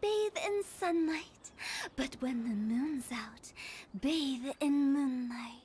bathe in sunlight. But when the moon's out, bathe in moonlight.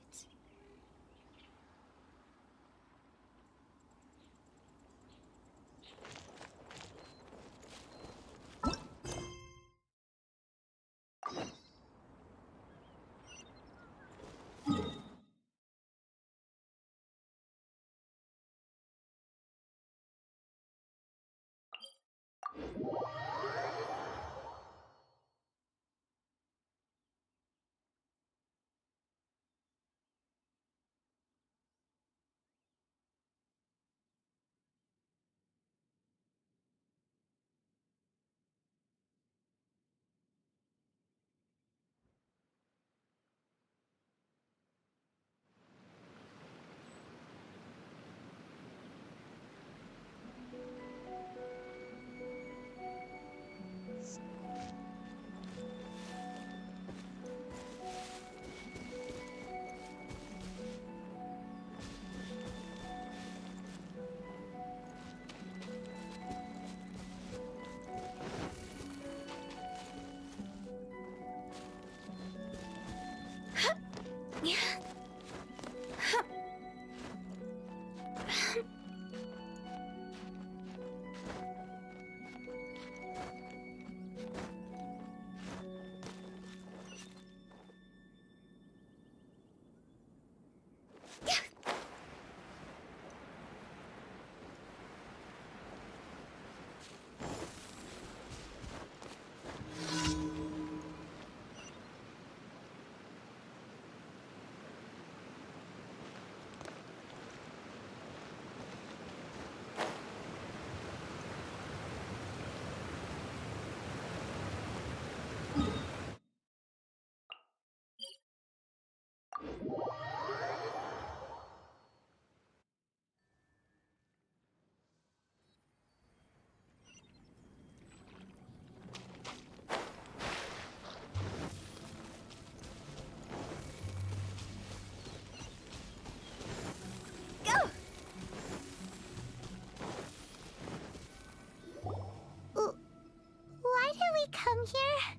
Come here.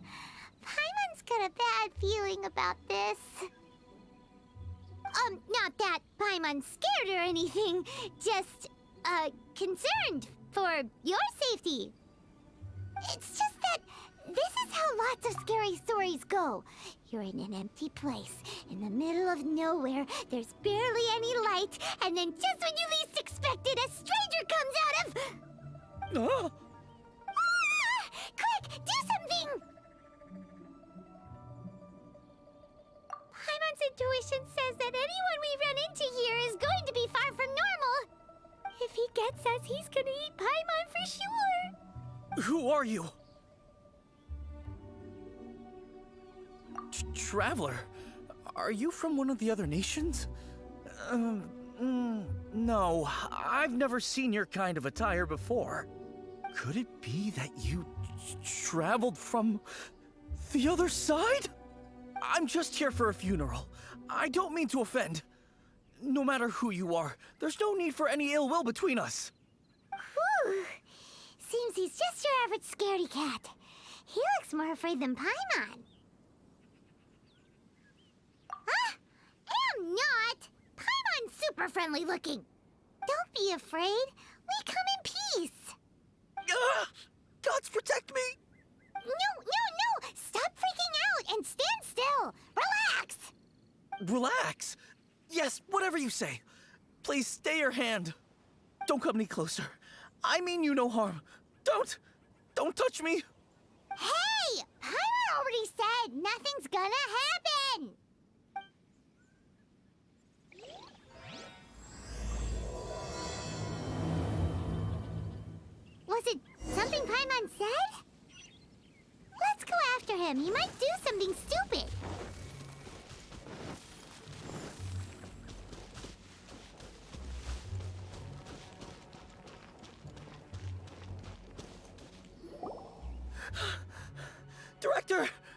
Paimon's got a bad feeling about this. Not that Paimon's scared or anything. Just, concerned for your safety. It's just that this is how lots of scary stories go. You're in an empty place, in the middle of nowhere, there's barely any light, and then just when you least expect it, a stranger comes out of... Quick, do something! Paimon's intuition says that anyone we run into here is going to be far from normal. If he gets us, he's gonna eat Paimon for sure. Who are you? Traveler? Are you from one of the other nations? No, I've never seen your kind of attire before. Could it be that you traveled from the other side? I'm just here for a funeral. I don't mean to offend. No matter who you are, there's no need for any ill will between us. Whew. Seems he's just your average scaredy cat. He looks more afraid than Paimon. Huh? Am not! Paimon's super friendly looking. Don't be afraid. We come in peace. Gods protect me! No! Stop freaking out and stand still. Relax. Relax? Yes, whatever you say. Please stay your hand. Don't come any closer. I mean you no harm. Don't touch me. Hey! Paimon already said nothing's gonna happen. Was it something Paimon said? Let's go after him. He might do something stupid.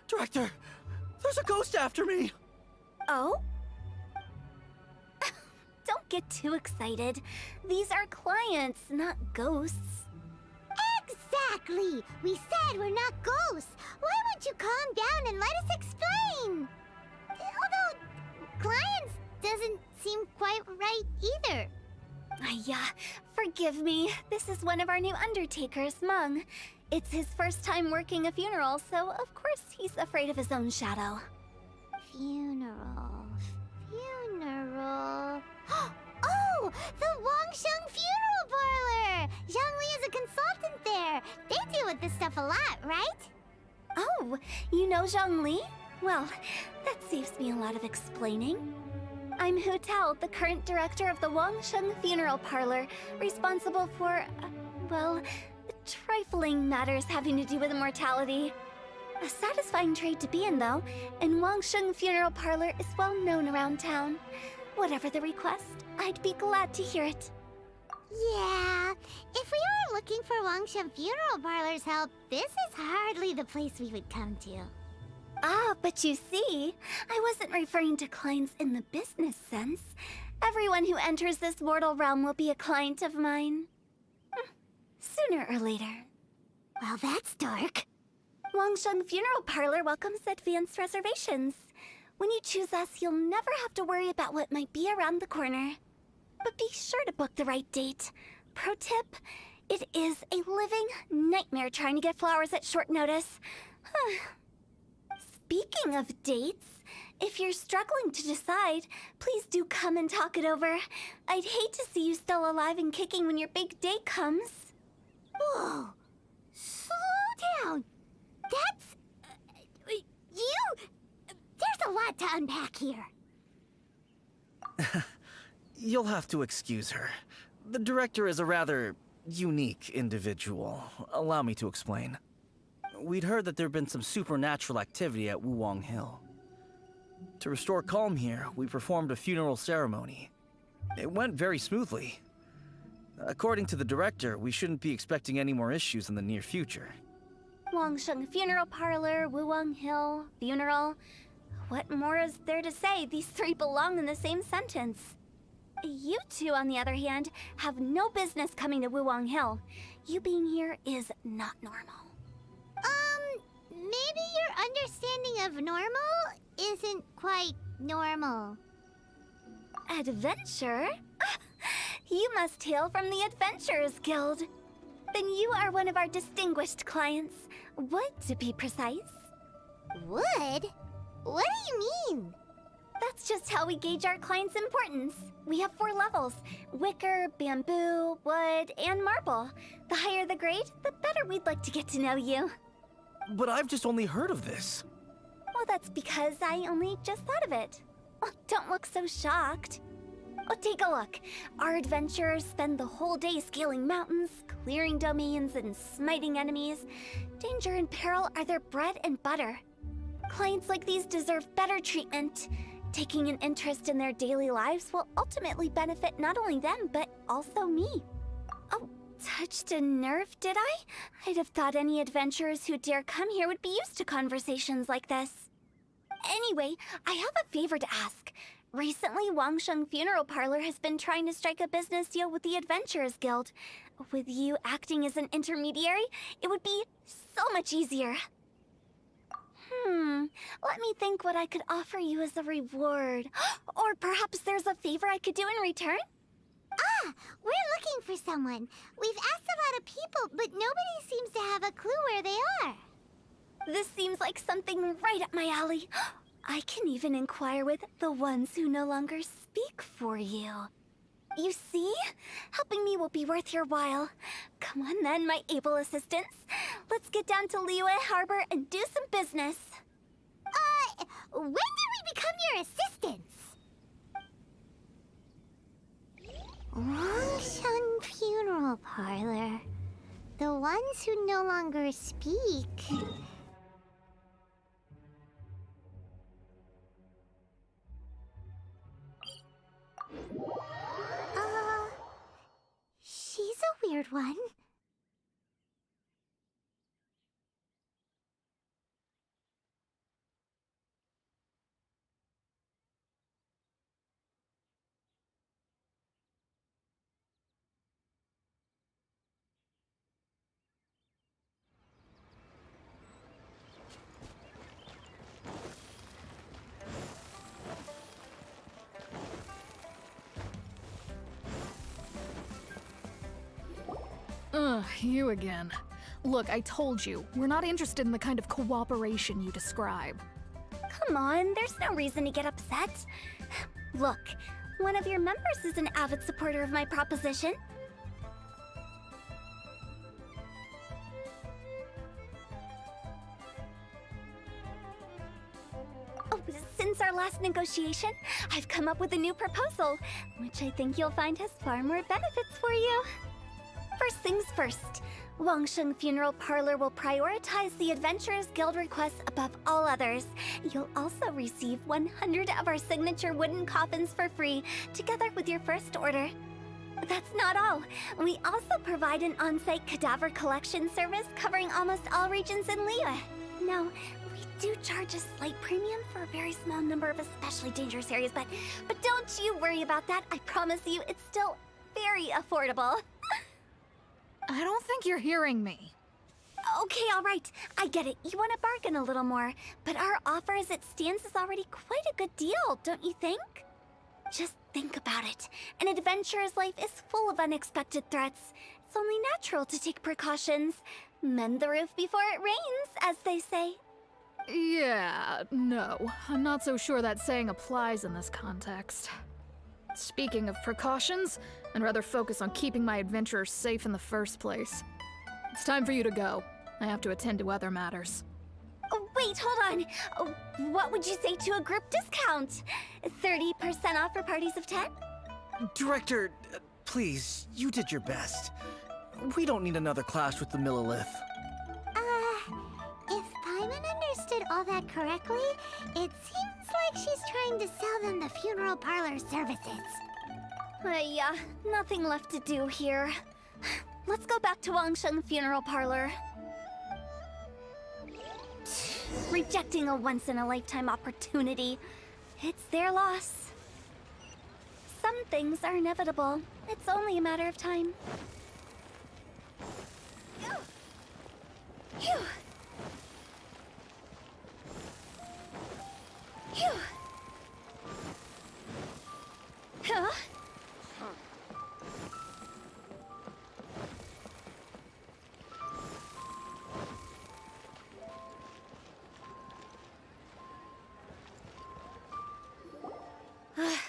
Director! There's a ghost after me! Oh? Don't get too excited. These are clients, not ghosts. Exactly! Exactly! We said we're not ghosts! Why won't you calm down and let us explain? Although, clients doesn't seem quite right either. Forgive me. This is one of our new undertakers, Mung. It's his first time working a funeral, so of course he's afraid of his own shadow. Funeral. Oh! The Wangsheng Funeral Parlor! Zhongli is a consultant there. They deal with this stuff a lot, right? Oh, you know Zhongli? Well, that saves me a lot of explaining. I'm Hutao, the current director of the Wangsheng Funeral Parlor, responsible for, trifling matters having to do with immortality. A satisfying trade to be in, though, and Wangsheng Funeral Parlor is well known around town. Whatever the request, I'd be glad to hear it. Yeah, if we were looking for Wangsheng Funeral Parlor's help, this is hardly the place we would come to. Ah, but you see, I wasn't referring to clients in the business sense. Everyone who enters this mortal realm will be a client of mine. Sooner or later. Well, that's dark. Wangsheng Funeral Parlor welcomes advanced reservations. When you choose us, you'll never have to worry about what might be around the corner. But be sure to book the right date. Pro tip, it is a living nightmare trying to get flowers at short notice. Speaking of dates, if you're struggling to decide, please do come and talk it over. I'd hate to see you still alive and kicking when your big day comes. Whoa! Slow down! That's... There's a lot to unpack here. You'll have to excuse her. The director is a rather unique individual. Allow me to explain. We'd heard that there'd been some supernatural activity at Wuwang Hill. To restore calm here, we performed a funeral ceremony. It went very smoothly. According to the director, we shouldn't be expecting any more issues in the near future. Wangsheng Funeral Parlor, Wuwang Hill, funeral. What more is there to say? These three belong in the same sentence. You two, on the other hand, have no business coming to Wuwang Hill. You being here is not normal. Maybe your understanding of normal isn't quite normal. Adventure? You must hail from the Adventurers Guild. Then you are one of our distinguished clients. Wood, to be precise. Wood? What do you mean? That's just how we gauge our clients' importance. We have 4 levels: wicker, bamboo, wood, and marble. The higher the grade, the better we'd like to get to know you. But I've just only heard of this. Well, that's because I only just thought of it. Oh, don't look so shocked. Oh, take a look. Our adventurers spend the whole day scaling mountains, clearing domains, and smiting enemies. Danger and peril are their bread and butter. Clients like these deserve better treatment. Taking an interest in their daily lives will ultimately benefit not only them, but also me. Oh, touched a nerve, did I? I'd have thought any adventurers who dare come here would be used to conversations like this. Anyway, I have a favor to ask. Recently, Wangsheng Funeral Parlor has been trying to strike a business deal with the Adventurers Guild. With you acting as an intermediary, it would be so much easier. Let me think what I could offer you as a reward. Or perhaps there's a favor I could do in return? Ah, we're looking for someone. We've asked a lot of people, but nobody seems to have a clue where they are. This seems like something right up my alley. I can even inquire with the ones who no longer speak for you. You see? Helping me will be worth your while. Come on then, my able assistants. Let's get down to Liyue Harbor and do some business. When did we become your assistants? Wangsheng Funeral Parlor. The ones who no longer speak. She's a weird one. Ugh, you again. Look, I told you, we're not interested in the kind of cooperation you describe. Come on, there's no reason to get upset. Look, one of your members is an avid supporter of my proposition. Oh, since our last negotiation, I've come up with a new proposal, which I think you'll find has far more benefits for you. First things first, Wangsheng Funeral Parlor will prioritize the Adventurers Guild requests above all others. You'll also receive 100 of our signature wooden coffins for free, together with your first order. That's not all. We also provide an on-site cadaver collection service covering almost all regions in Liyue. Now, we do charge a slight premium for a very small number of especially dangerous areas, but don't you worry about that. I promise you, it's still very affordable. I don't think you're hearing me. Okay, all right. I get it. You want to bargain a little more, but our offer as it stands is already quite a good deal, don't you think? Just think about it. An adventurer's life is full of unexpected threats. It's only natural to take precautions. Mend the roof before it rains, as they say. Yeah, no. I'm not so sure that saying applies in this context. Speaking of precautions, I'd rather focus on keeping my adventurers safe in the first place. It's time for you to go. I have to attend to other matters. Oh, wait, hold on. Oh, what would you say to a group discount? 30% off for parties of 10? Director, please, you did your best. We don't need another clash with the Millilith. If Paimon understood all that correctly, it seems like she's trying to sell them the funeral parlor services. Yeah, nothing left to do here. Let's go back to Wangsheng Funeral Parlor. Rejecting a once-in-a-lifetime opportunity. It's their loss. Some things are inevitable. It's only a matter of time. Phew. Phew. Huh?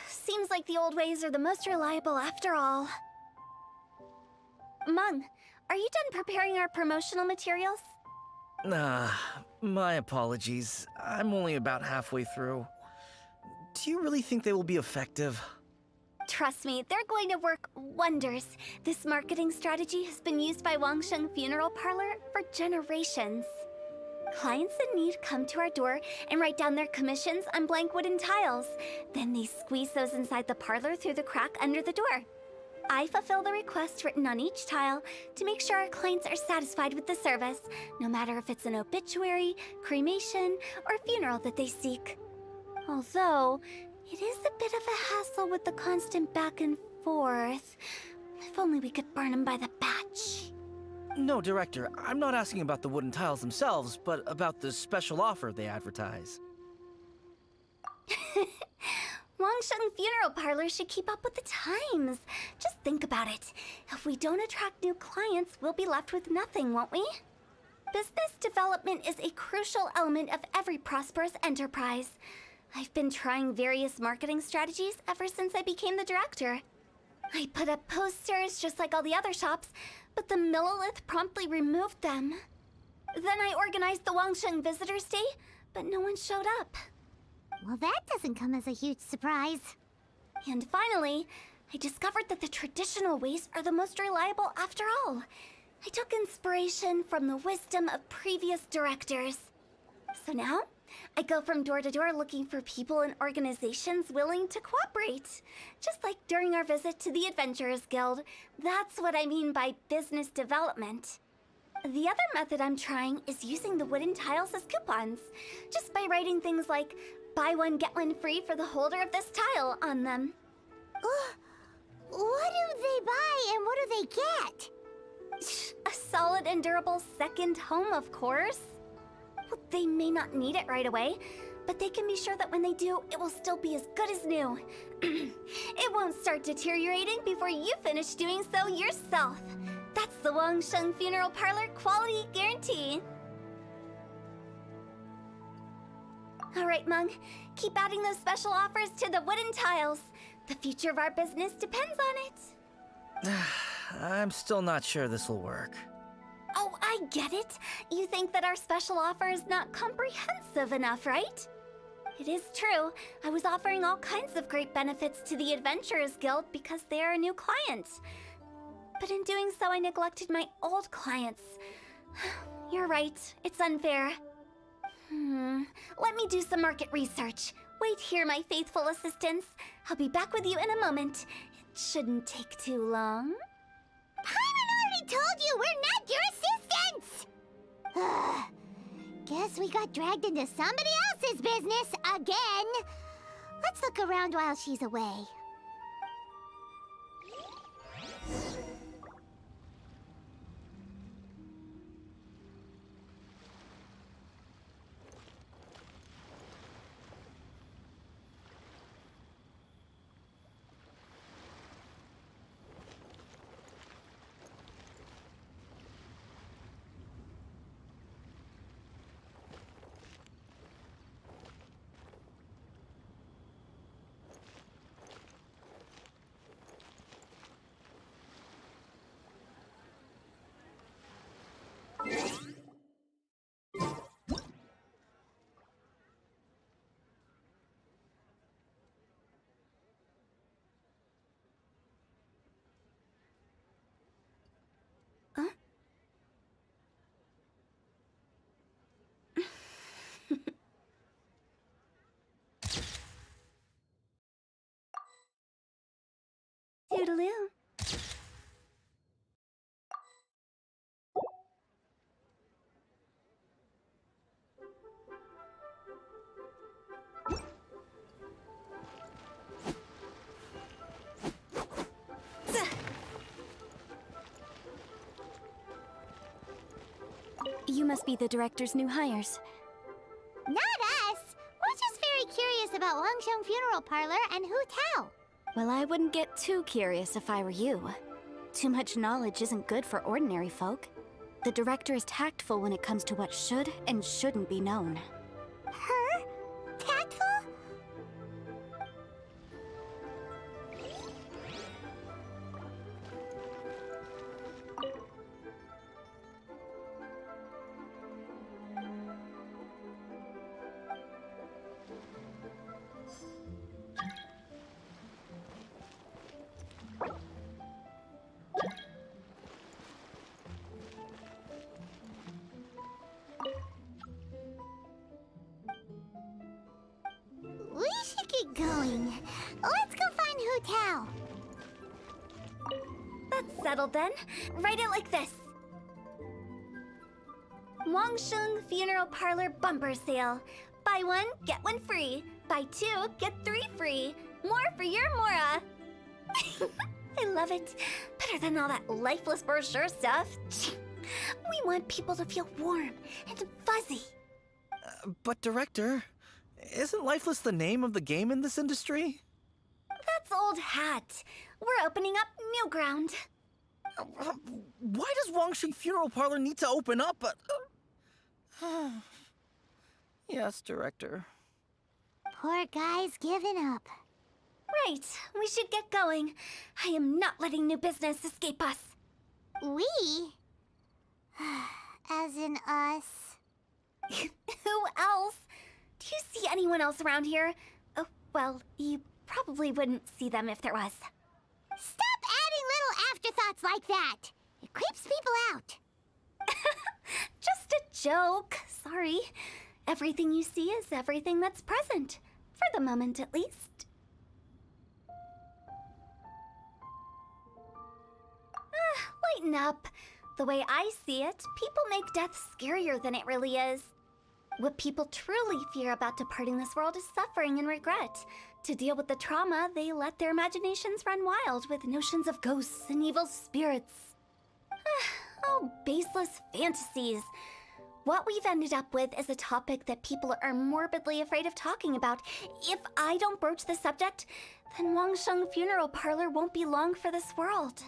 Seems like the old ways are the most reliable after all. Mung, are you done preparing our promotional materials? My apologies. I'm only about halfway through. Do you really think they will be effective? Trust me, they're going to work wonders. This marketing strategy has been used by Wangsheng Funeral Parlor for generations. Clients in need come to our door and write down their commissions on blank wooden tiles. Then they squeeze those inside the parlor through the crack under the door. I fulfill the requests written on each tile to make sure our clients are satisfied with the service, no matter if it's an obituary, cremation, or funeral that they seek. Although, it is a bit of a hassle with the constant back and forth. If only we could burn them by the batch. No, Director, I'm not asking about the wooden tiles themselves, but about the special offer they advertise. Wangsheng Funeral Parlor should keep up with the times. Just think about it. If we don't attract new clients, we'll be left with nothing, won't we? Business development is a crucial element of every prosperous enterprise. I've been trying various marketing strategies ever since I became the director. I put up posters just like all the other shops, but the Millilith promptly removed them. Then I organized the Wangsheng Visitors Day, but no one showed up. Well, that doesn't come as a huge surprise. And finally, I discovered that the traditional ways are the most reliable after all. I took inspiration from the wisdom of previous directors. So now, I go from door to door looking for people and organizations willing to cooperate. Just like during our visit to the Adventurers Guild. That's what I mean by business development. The other method I'm trying is using the wooden tiles as coupons. Just by writing things like, buy one, get one free for the holder of this tile on them. What do they buy and what do they get? A solid and durable second home, of course. Well, they may not need it right away, but they can be sure that when they do, it will still be as good as new. It won't start deteriorating before you finish doing so yourself. That's the Wangsheng Funeral Parlor quality guarantee. All right, Mung. Keep adding those special offers to the wooden tiles. The future of our business depends on it. I'm still not sure this will work. Oh, I get it. You think that our special offer is not comprehensive enough, right? It is true. I was offering all kinds of great benefits to the Adventurers Guild because they are a new client. But in doing so, I neglected my old clients. You're right. It's unfair. Let me do some market research. Wait here, my faithful assistants. I'll be back with you in a moment. It shouldn't take too long. Paimon already told you we're not your assistants! Guess we got dragged into somebody else's business again. Let's look around while she's away. Toodaloo. You must be the director's new hires. Not us! We're just very curious about Wangsheng Funeral Parlor and Hutao. Well, I wouldn't get too curious if I were you. Too much knowledge isn't good for ordinary folk. The director is tactful when it comes to what should and shouldn't be known. Her? Tactful? We should get going. Let's go find Hutao. That's settled then. Write it like this. Wangsheng Funeral Parlor Bumper Sale. Buy one, get one free. Buy two, get three free. More for your Mora. I love it. Better than all that lifeless brochure stuff. We want people to feel warm and fuzzy. But Director, isn't Lifeless the name of the game in this industry? That's old hat. We're opening up new ground. Why does Wangsheng Funeral Parlor need to open up? Yes, Director. Poor guy's giving up. Right, we should get going. I am not letting new business escape us. We? As in us. Who else? Do you see anyone else around here? Oh, well, you probably wouldn't see them if there was. Stop adding little afterthoughts like that. It creeps people out. Just a joke. Sorry. Everything you see is everything that's present. For the moment, at least. Lighten up. The way I see it, people make death scarier than it really is. What people truly fear about departing this world is suffering and regret. To deal with the trauma, they let their imaginations run wild with notions of ghosts and evil spirits. Oh, baseless fantasies. What we've ended up with is a topic that people are morbidly afraid of talking about. If I don't broach the subject, then Wangsheng Funeral Parlor won't be long for this world.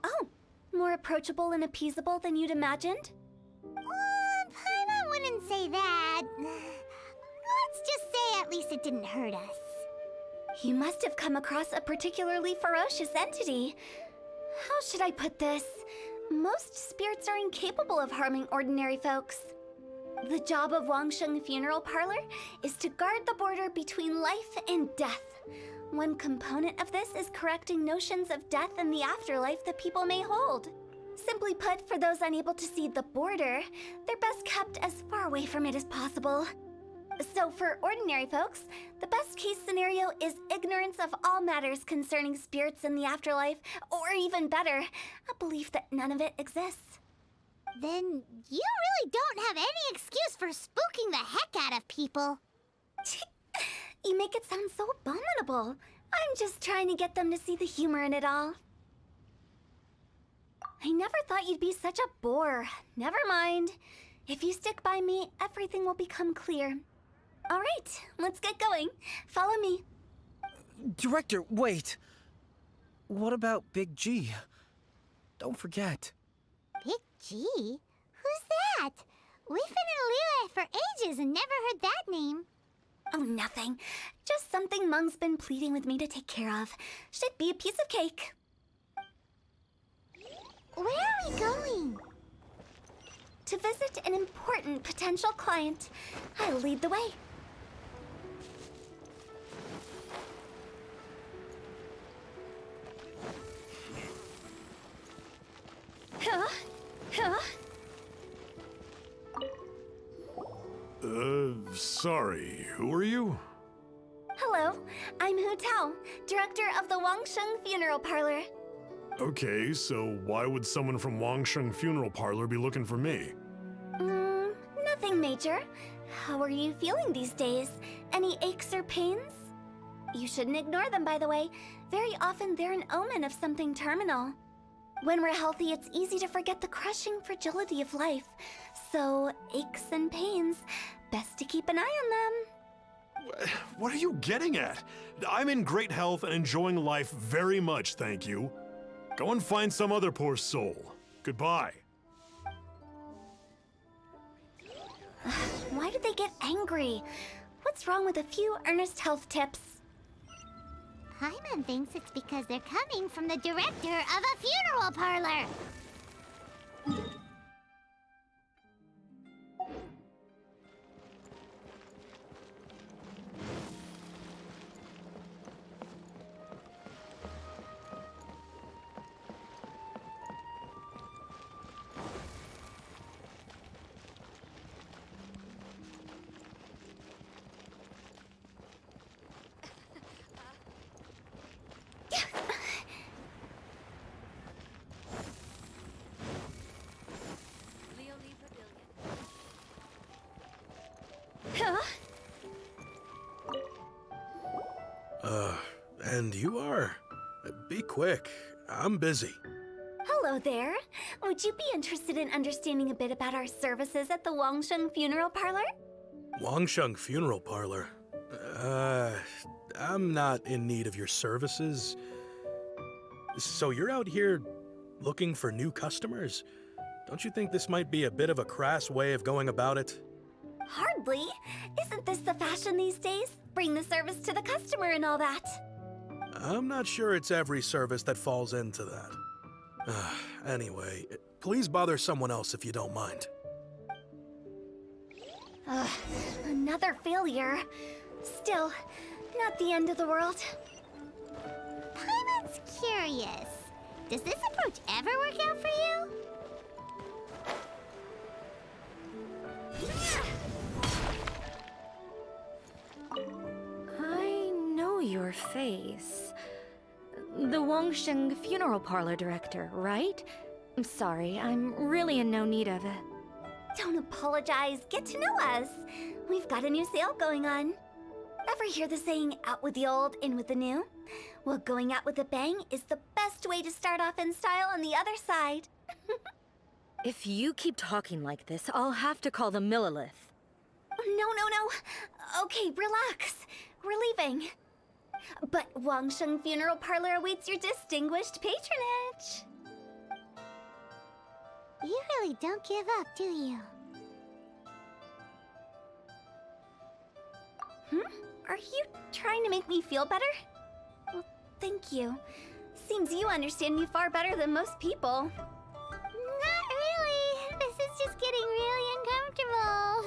Oh, More approachable and appeasable than you'd imagined? Paimon wouldn't say that. Let's just say at least it didn't hurt us. You must have come across a particularly ferocious entity. How should I put this? Most spirits are incapable of harming ordinary folks. The job of Wangsheng Funeral Parlor is to guard the border between life and death. One component of this is correcting notions of death and the afterlife that people may hold. Simply put, for those unable to see the border, they're best kept as far away from it as possible. So for ordinary folks, the best case scenario is ignorance of all matters concerning spirits in the afterlife, or even better, a belief that none of it exists. Then you really don't have any excuse for spooking the heck out of people. You make it sound so abominable. I'm just trying to get them to see the humor in it all. I never thought you'd be such a bore. Never mind. If you stick by me, everything will become clear. All right, let's get going. Follow me. Director, wait. What about Big G? Don't forget. Big G? Who's that? We've been in Liyue for ages and never heard that name. Oh, nothing. Just something Mung's been pleading with me to take care of. Should be a piece of cake. Where are we going? To visit an important potential client. I'll lead the way. Sorry, who are you? Hello, I'm Hutao, director of the Wangsheng Funeral Parlor. Okay, so why would someone from Wangsheng Funeral Parlor be looking for me? Nothing major. How are you feeling these days? Any aches or pains? You shouldn't ignore them, by the way. Very often they're an omen of something terminal. When we're healthy, it's easy to forget the crushing fragility of life. So, aches and pains, best to keep an eye on them. What are you getting at? I'm in great health and enjoying life very much, thank you. Go and find some other poor soul. Goodbye. Why did they get angry? What's wrong with a few earnest health tips? Paimon thinks it's because they're coming from the director of a funeral parlor. And you are? Be quick. I'm busy. Hello there. Would you be interested in understanding a bit about our services at the Wangsheng Funeral Parlor? Wangsheng Funeral Parlor? I'm not in need of your services. So you're out here looking for new customers? Don't you think this might be a bit of a crass way of going about it? Hardly. Isn't this the fashion these days? Bring the service to the customer and all that. I'm not sure it's every service that falls into that. Anyway, please bother someone else if you don't mind. Another failure. Still, not the end of the world. Paimon's curious. Does this approach ever work out for you? I know your face. The Wangsheng Funeral Parlor director, right? I'm sorry, I'm really in no need of it. Don't apologize. Get to know us. We've got a new sale going on. Ever hear the saying, out with the old, in with the new? Well, going out with a bang is the best way to start off in style on the other side. If you keep talking like this, I'll have to call the Millilith. No. Okay, relax. We're leaving. But Wangsheng Funeral Parlor awaits your distinguished patronage. You really don't give up, do you? Are you trying to make me feel better? Well, thank you. Seems you understand me far better than most people. Not really. This is just getting really uncomfortable.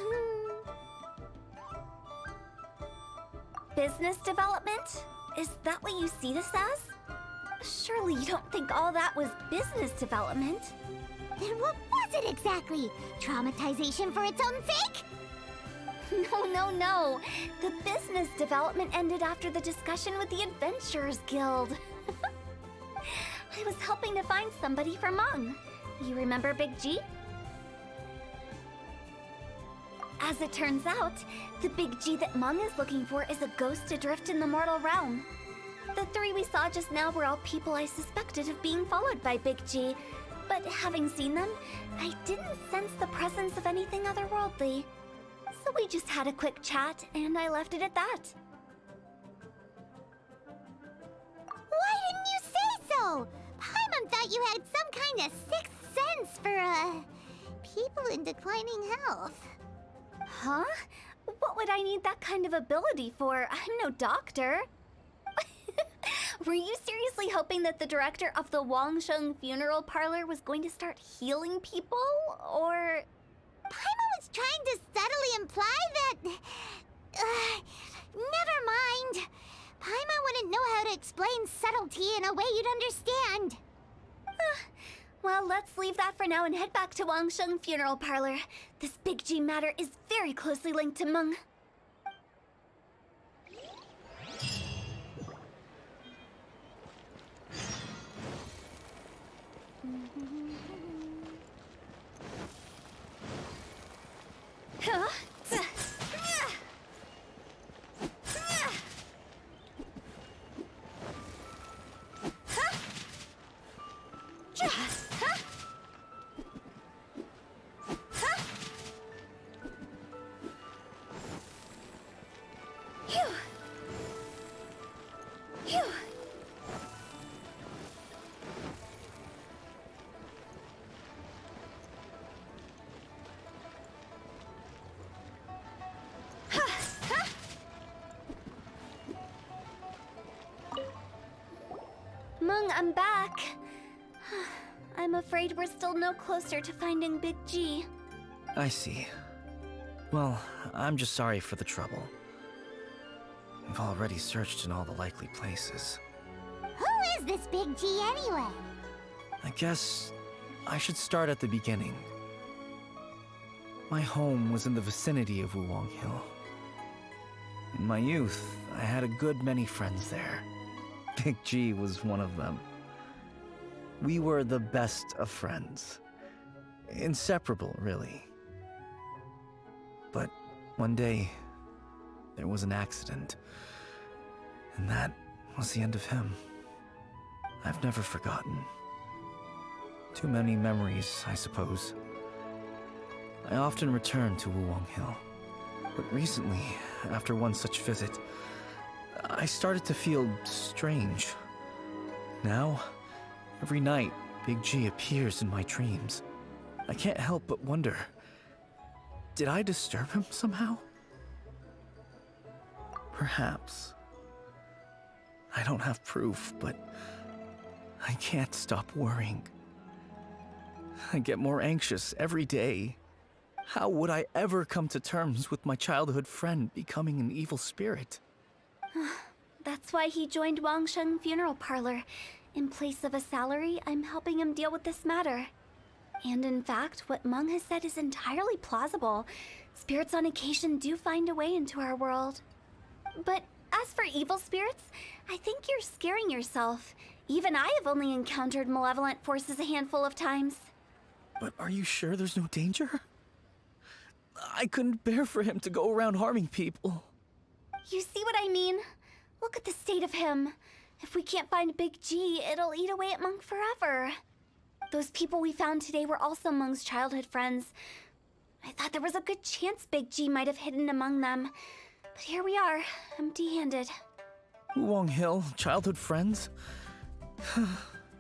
Business development? Is that what you see this as? Surely you don't think all that was business development? Then what was it exactly? Traumatization for its own sake? No. The business development ended after the discussion with the Adventurers Guild. I was helping to find somebody for Mung. You remember Big G? As it turns out, the Big G that Mung is looking for is a ghost adrift in the mortal realm. The three we saw just now were all people I suspected of being followed by Big G, but having seen them, I didn't sense the presence of anything otherworldly. So we just had a quick chat, and I left it at that. Why didn't you say so? Paimon thought you had some kind of sixth sense for, people in declining health. Huh? What would I need that kind of ability for? I'm no doctor. Were you seriously hoping that the director of the Wangsheng Funeral Parlor was going to start healing people? Or... Paimon was trying to subtly imply that... never mind. Paimon wouldn't know how to explain subtlety in a way you'd understand. Well, let's leave that for now and head back to Wangsheng Funeral Parlor. This Big G matter is very closely linked to Meng. Mung, I'm back. I'm afraid we're still no closer to finding Big G. I see. Well, I'm just sorry for the trouble. We've already searched in all the likely places. Who is this Big G anyway? I guess I should start at the beginning. My home was in the vicinity of Wuwang Hill. In my youth, I had a good many friends there. Big G was one of them. We were the best of friends. Inseparable, really. But one day, there was an accident. And that was the end of him. I've never forgotten. Too many memories, I suppose. I often return to Wuwang Hill. But recently, after one such visit, I started to feel strange. Now, every night, Big G appears in my dreams. I can't help but wonder, did I disturb him somehow? Perhaps. I don't have proof, but I can't stop worrying. I get more anxious every day. How would I ever come to terms with my childhood friend becoming an evil spirit? That's why he joined Wangsheng Funeral Parlor. In place of a salary, I'm helping him deal with this matter. And in fact, what Meng has said is entirely plausible. Spirits on occasion do find a way into our world. But as for evil spirits, I think you're scaring yourself. Even I have only encountered malevolent forces a handful of times. But are you sure there's no danger? I couldn't bear for him to go around harming people. You see what I mean? Look at the state of him. If we can't find Big G, it'll eat away at Meng forever. Those people we found today were also Meng's childhood friends. I thought there was a good chance Big G might have hidden among them. But here we are, empty-handed. Wuwang Hill, childhood friends?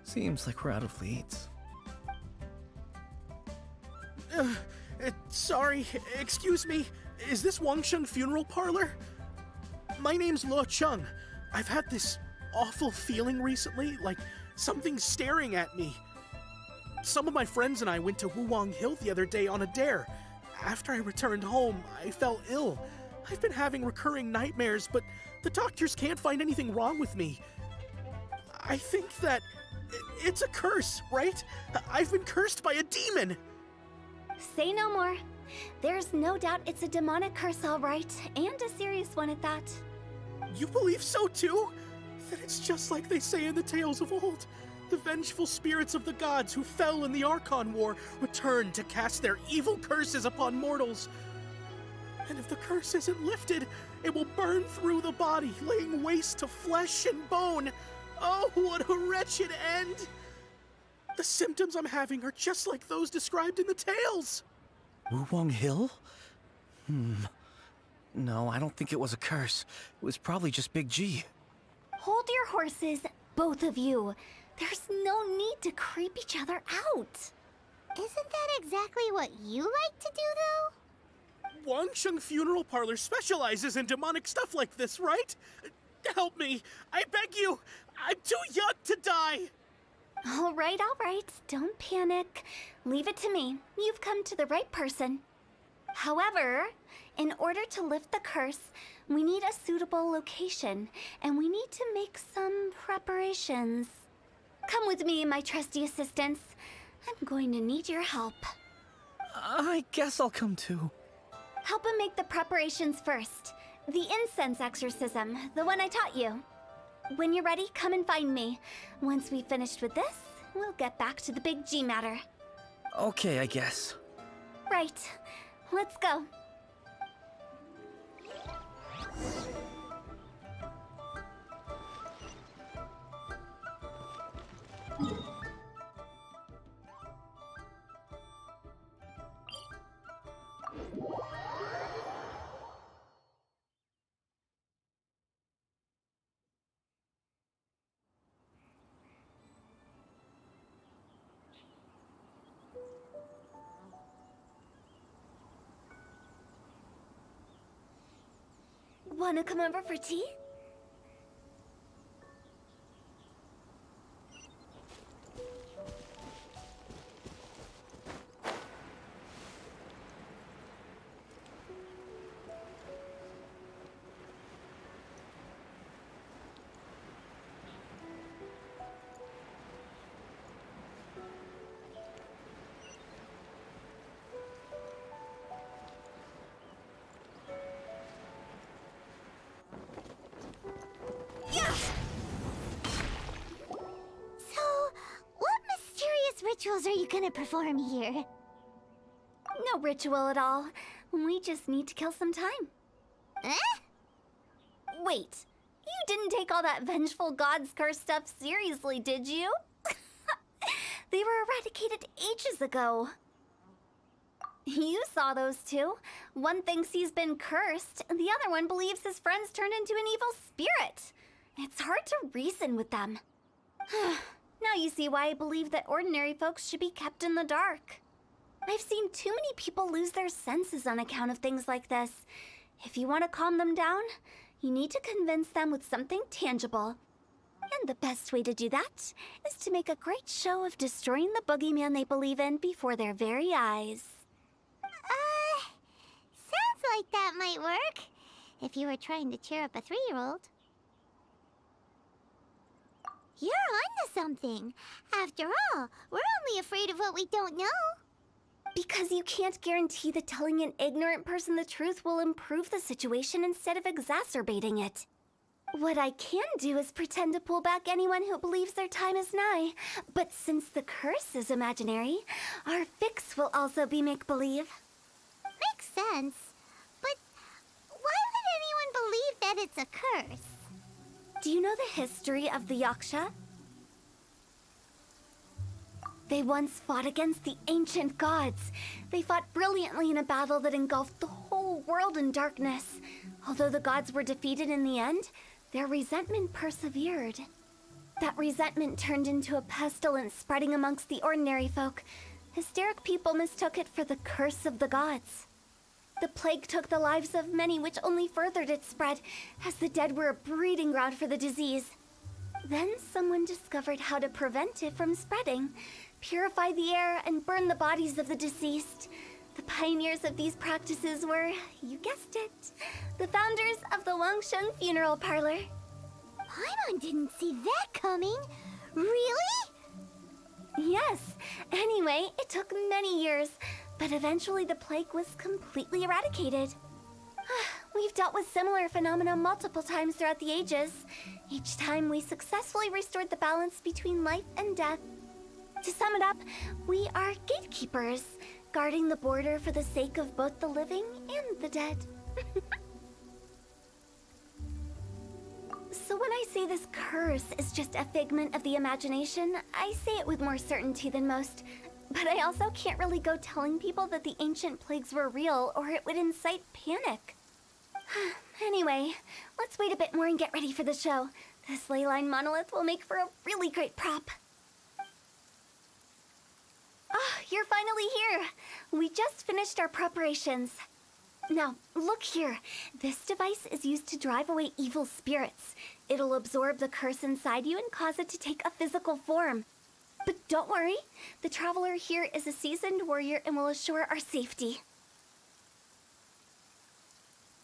Seems like we're out of leads. Sorry, excuse me. Is this Wangsheng Funeral Parlor? My name's Luo Chung. I've had this awful feeling recently, like something's staring at me. Some of my friends and I went to Wuwang Hill the other day on a dare. After I returned home, I fell ill. I've been having recurring nightmares, but the doctors can't find anything wrong with me. I think that it's a curse, right? I've been cursed by a demon. Say no more. There's no doubt it's a demonic curse, all right, and a serious one at that. You believe so too? Then it's just like they say in the tales of old. The vengeful spirits of the gods who fell in the Archon War return to cast their evil curses upon mortals. And if the curse isn't lifted, it will burn through the body, laying waste to flesh and bone. Oh, what a wretched end! The symptoms I'm having are just like those described in the tales. Wuwang Hill? No, I don't think it was a curse. It was probably just Big G. Hold your horses, both of you. There's no need to creep each other out. Isn't that exactly what you like to do, though? Wangsheng Funeral Parlor specializes in demonic stuff like this, right? Help me, I beg you. I'm too young to die. All right. Don't panic. Leave it to me. You've come to the right person. However, in order to lift the curse, we need a suitable location, and we need to make some preparations. Come with me, my trusty assistants. I'm going to need your help. I guess I'll come too. Help him make the preparations first. The incense exorcism, the one I taught you. When you're ready, come and find me. Once we've finished with this, we'll get back to the Big G matter. Okay, I guess. Right. Let's go. Wanna come over for tea? Rituals are you gonna perform here? No ritual at all. We just need to kill some time. Eh? Wait, you didn't take all that vengeful god's curse stuff seriously, did you? They were eradicated ages ago. You saw those two. One thinks he's been cursed, and the other one believes his friends turned into an evil spirit. It's hard to reason with them. Now you see why I believe that ordinary folks should be kept in the dark. I've seen too many people lose their senses on account of things like this. If you want to calm them down, you need to convince them with something tangible. And the best way to do that is to make a great show of destroying the boogeyman they believe in before their very eyes. Sounds like that might work. If you were trying to cheer up a 3-year-old. You're onto something. After all, we're only afraid of what we don't know. Because you can't guarantee that telling an ignorant person the truth will improve the situation instead of exacerbating it. What I can do is pretend to pull back anyone who believes their time is nigh. But since the curse is imaginary, our fix will also be make-believe. Makes sense. But why would anyone believe that it's a curse? Do you know the history of the Yaksha? They once fought against the ancient gods. They fought brilliantly in a battle that engulfed the whole world in darkness. Although the gods were defeated in the end, their resentment persevered. That resentment turned into a pestilence spreading amongst the ordinary folk. Hysteric people mistook it for the curse of the gods. The plague took the lives of many, which only furthered its spread, as the dead were a breeding ground for the disease. Then someone discovered how to prevent it from spreading, purify the air, and burn the bodies of the deceased. The pioneers of these practices were, you guessed it, the founders of the Wangsheng Funeral Parlor. Paimon didn't see that coming. Really? Yes. Anyway, it took many years, but eventually the plague was completely eradicated. We've dealt with similar phenomena multiple times throughout the ages. Each time we successfully restored the balance between life and death. To sum it up, we are gatekeepers, guarding the border for the sake of both the living and the dead. So when I say this curse is just a figment of the imagination, I say it with more certainty than most. But I also can't really go telling people that the ancient plagues were real, or it would incite panic. Anyway, let's wait a bit more and get ready for the show. This leyline monolith will make for a really great prop. Ah, you're finally here! We just finished our preparations. Now, look here. This device is used to drive away evil spirits. It'll absorb the curse inside you and cause it to take a physical form. But don't worry, the traveler here is a seasoned warrior and will assure our safety.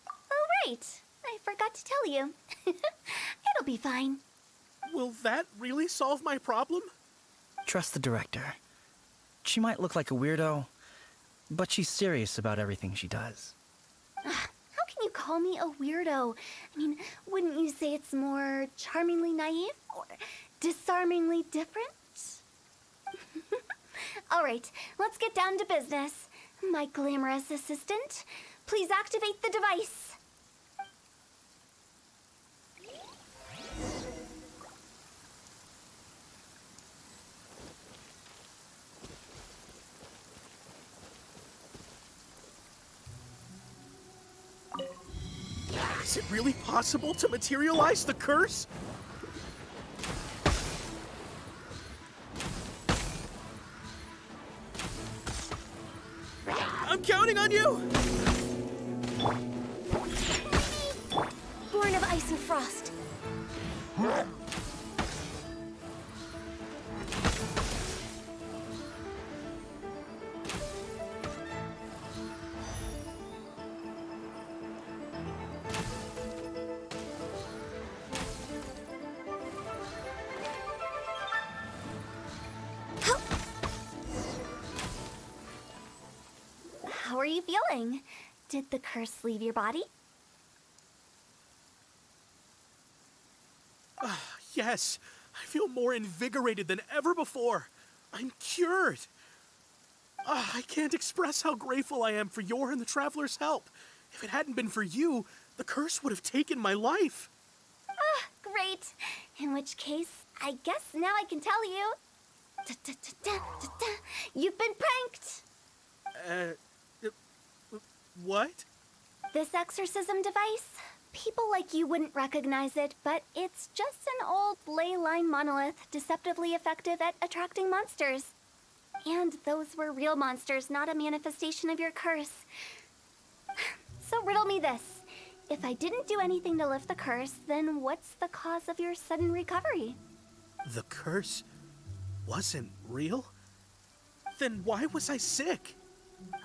Oh, right. I forgot to tell you. It'll be fine. Will that really solve my problem? Trust the director. She might look like a weirdo, but she's serious about everything she does. How can you call me a weirdo? I mean, wouldn't you say it's more charmingly naive or disarmingly different? All right, let's get down to business. My glamorous assistant, please activate the device. Is it really possible to materialize the curse? I'm counting on you! Born of ice and frost. How are you feeling? Did the curse leave your body? Yes, I feel more invigorated than ever before. I'm cured. I can't express how grateful I am for your and the Traveler's help. If it hadn't been for you, the curse would have taken my life. Great. In which case, I guess now I can tell you. You've been pranked. What? This exorcism device, people like you wouldn't recognize it, but it's just an old ley line monolith deceptively effective at attracting monsters. And those were real monsters, not a manifestation of your curse. So riddle me this. If I didn't do anything to lift the curse, then what's the cause of your sudden recovery? The curse wasn't real? Then why was I sick?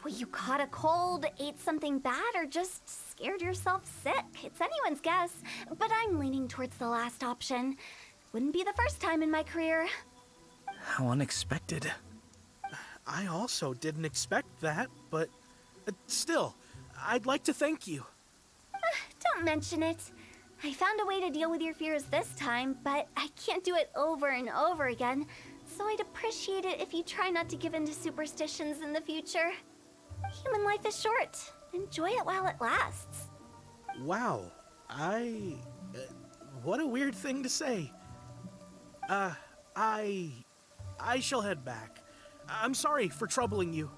Well, you caught a cold, ate something bad, or just scared yourself sick. It's anyone's guess, but I'm leaning towards the last option. Wouldn't be the first time in my career. How unexpected. I also didn't expect that, but still, I'd like to thank you. Don't mention it. I found a way to deal with your fears this time, but I can't do it over and over again, so I'd appreciate it if you try not to give in to superstitions in the future. Human life is short. Enjoy it while it lasts. Wow, what a weird thing to say. I shall head back. I'm sorry for troubling you.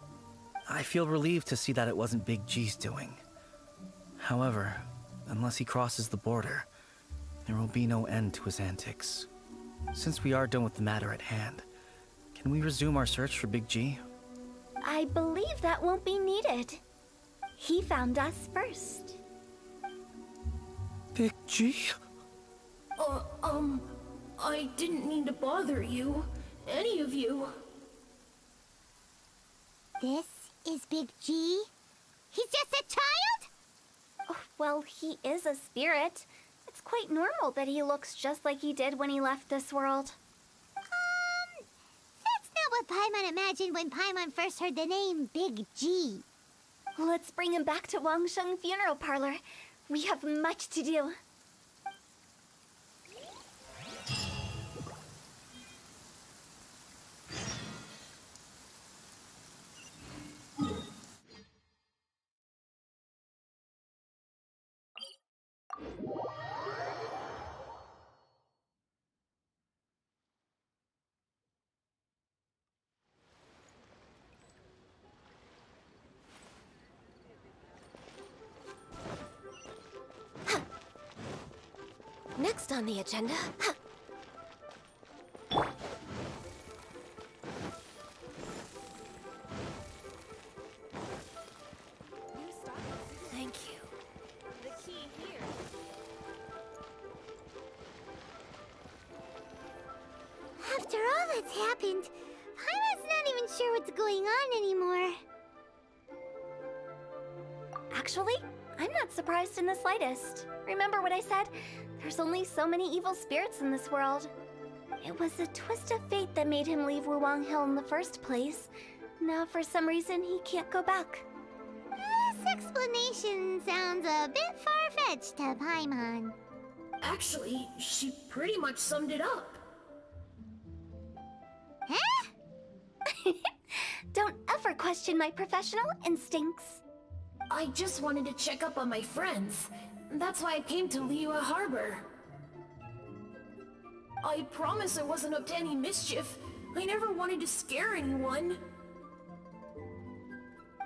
I feel relieved to see that it wasn't Big G's doing. However, unless he crosses the border, there will be no end to his antics. Since we are done with the matter at hand, can we resume our search for Big G? I believe that won't be needed. He found us first. Big G? I didn't mean to bother you. Any of you. This is Big G? He's just a child? Oh, well, he is a spirit. It's quite normal that he looks just like he did when he left this world. That's not what Paimon imagined when Paimon first heard the name Big G. Let's bring him back to Wangsheng Funeral Parlor. We have much to do. Next on the agenda. Thank you. The key here. After all that's happened, Paimon's not even sure what's going on anymore. Actually, I'm not surprised in the slightest. Remember what I said? There's only so many evil spirits in this world. It was a twist of fate that made him leave Wuwang Hill in the first place. Now, for some reason, he can't go back. This explanation sounds a bit far-fetched to Paimon. Actually, she pretty much summed it up. Huh? Don't ever question my professional instincts. I just wanted to check up on my friends. That's why I came to Liyue Harbor. I promise I wasn't up to any mischief. I never wanted to scare anyone.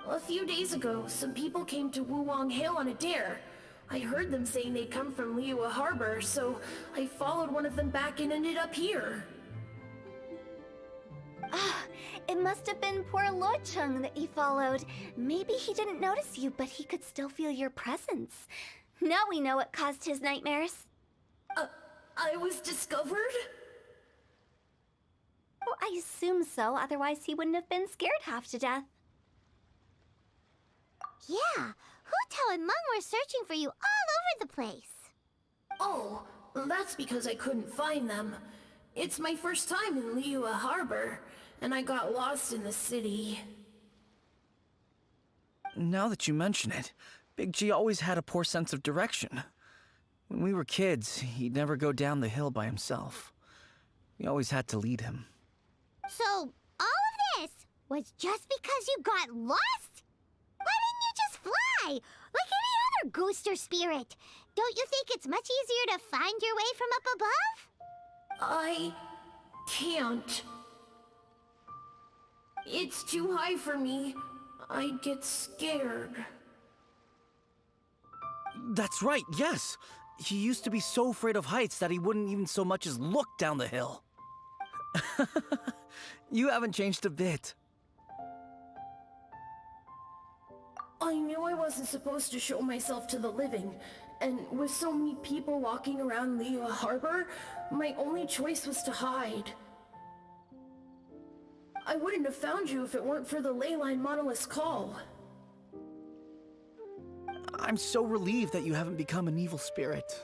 A few days ago, some people came to Wuwang Hill on a dare. I heard them saying they'd come from Liyue Harbor, so I followed one of them back and ended up here. Ah, it must have been poor Luocheng that you followed. Maybe he didn't notice you, but he could still feel your presence. Now we know what caused his nightmares. I was discovered? Well, I assume so, otherwise he wouldn't have been scared half to death. Yeah, Hutao and Meng were searching for you all over the place. Oh, that's because I couldn't find them. It's my first time in Liyue Harbor, and I got lost in the city. Now that you mention it, Big G always had a poor sense of direction. When we were kids, he'd never go down the hill by himself. We always had to lead him. So, all of this was just because you got lost? Why didn't you just fly? Like any other ghost or spirit? Don't you think it's much easier to find your way from up above? I can't. It's too high for me. I'd get scared. That's right, yes! He used to be so afraid of heights that he wouldn't even so much as look down the hill. You haven't changed a bit. I knew I wasn't supposed to show myself to the living, and with so many people walking around Liyue Harbor, my only choice was to hide. I wouldn't have found you if it weren't for the Leyline Monolith's call. I'm so relieved that you haven't become an evil spirit.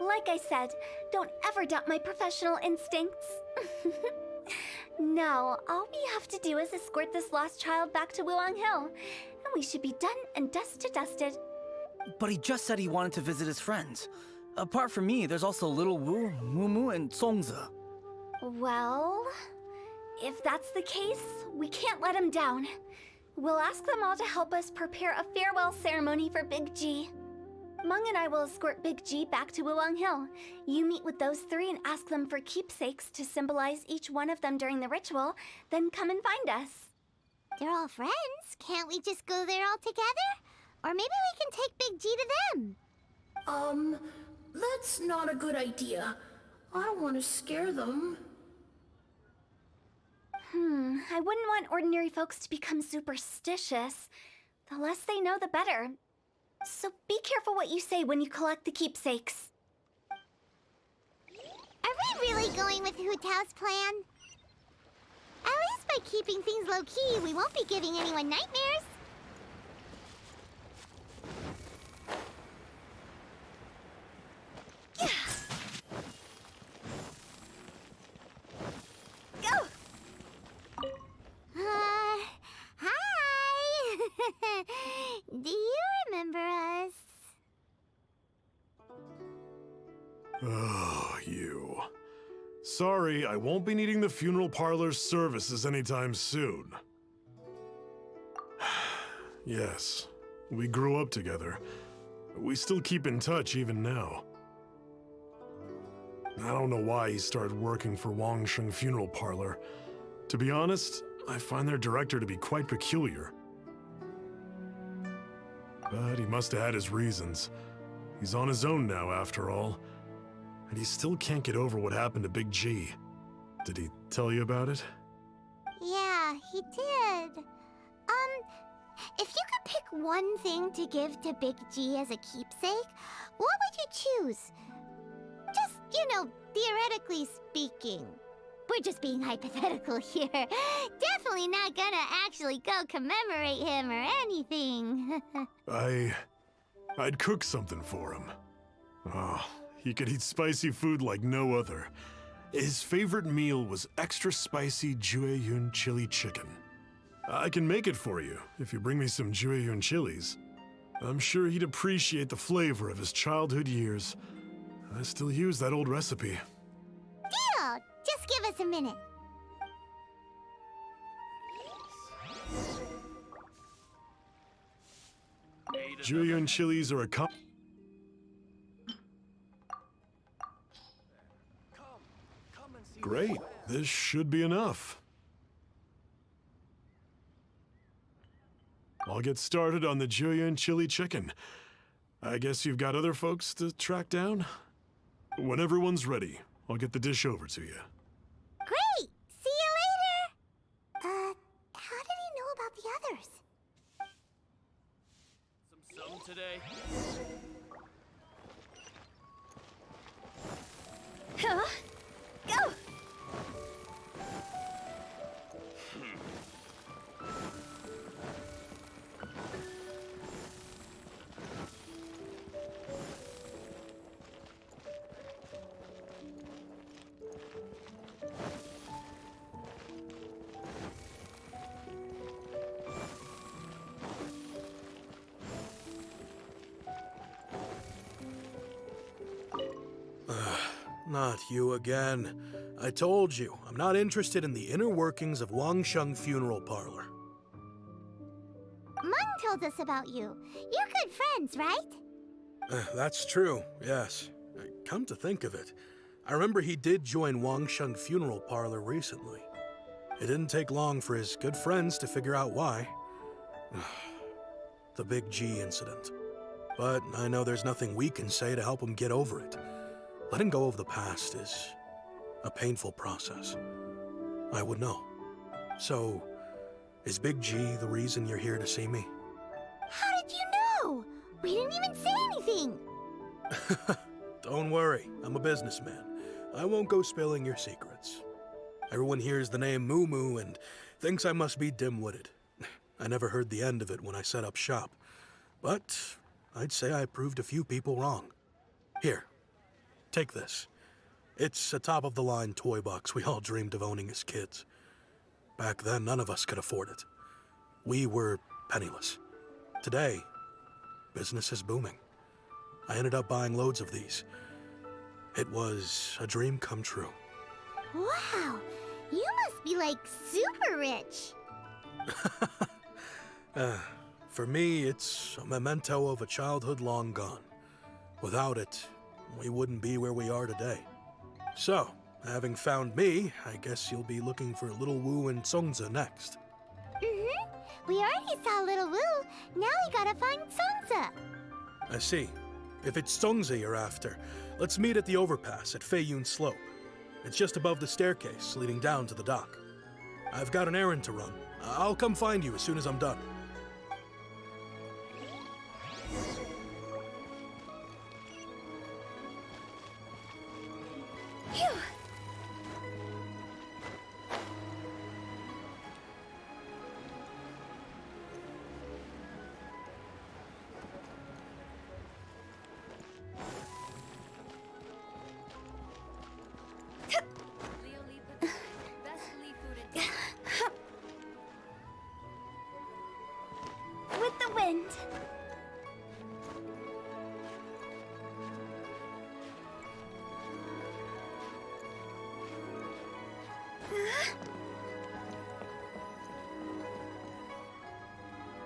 Like I said, don't ever doubt my professional instincts. Now, all we have to do is escort this lost child back to Wuwang Hill, and we should be done and dusted. But he just said he wanted to visit his friends. Apart from me, there's also Little Wu, Mumu, and Songze. Well, if that's the case, we can't let him down. We'll ask them all to help us prepare a farewell ceremony for Big G. Meng and I will escort Big G back to Wuwang Hill. You meet with those three and ask them for keepsakes to symbolize each one of them during the ritual, then come and find us. They're all friends. Can't we just go there all together? Or maybe we can take Big G to them. That's not a good idea. I don't want to scare them. I wouldn't want ordinary folks to become superstitious. The less they know, the better. So be careful what you say when you collect the keepsakes. Are we really going with Hutao's plan? At least by keeping things low-key, we won't be giving anyone nightmares. Go! Hi! Do you remember us? Oh, you. Sorry, I won't be needing the funeral parlor's services anytime soon. Yes, we grew up together. We still keep in touch even now. I don't know why he started working for Wangsheng Funeral Parlor. To be honest, I find their director to be quite peculiar. But he must have had his reasons. He's on his own now, after all. And he still can't get over what happened to Big G. Did he tell you about it? Yeah, he did. If you could pick one thing to give to Big G as a keepsake, what would you choose? Just, theoretically speaking. We're just being hypothetical here. Definitely not gonna actually go commemorate him or anything. I'd cook something for him. Oh, he could eat spicy food like no other. His favorite meal was extra spicy Jueyun chili chicken. I can make it for you if you bring me some Jueyun chilies. I'm sure he'd appreciate the flavor of his childhood years. I still use that old recipe. Deal! Just give us a minute. Jueyun chilies are a Great, this should be enough. I'll get started on the Jueyun chili chicken. I guess you've got other folks to track down? When everyone's ready, I'll get the dish over to you. Great! See you later! How did he know about the others? Some today. Huh? Go! Not you again. I told you, I'm not interested in the inner workings of Wangsheng Funeral Parlor. Mung told us about you. You're good friends, right? That's true, yes. Come to think of it, I remember he did join Wangsheng Funeral Parlor recently. It didn't take long for his good friends to figure out why. The Big G incident. But I know there's nothing we can say to help him get over it. Letting go of the past is a painful process. I would know. So, is Big G the reason you're here to see me? How did you know? We didn't even say anything. Don't worry, I'm a businessman. I won't go spilling your secrets. Everyone hears the name Moo Moo and thinks I must be dim-witted. I never heard the end of it when I set up shop. But I'd say I proved a few people wrong. Here, take this. It's a top-of-the-line toy box we all dreamed of owning as kids. Back then, none of us could afford it. We were penniless. Today, business is booming. I ended up buying loads of these. It was a dream come true. Wow, you must be like super rich. For me, it's a memento of a childhood long gone. Without it, we wouldn't be where we are today. So, having found me, I guess you'll be looking for Little Wu and Songza next. We already saw Little Wu. Now we gotta find Songza. I see. If it's Songza you're after, let's meet at the overpass at Feiyun Slope. It's just above the staircase leading down to the dock. I've got an errand to run. I'll come find you as soon as I'm done. Phew! With the wind.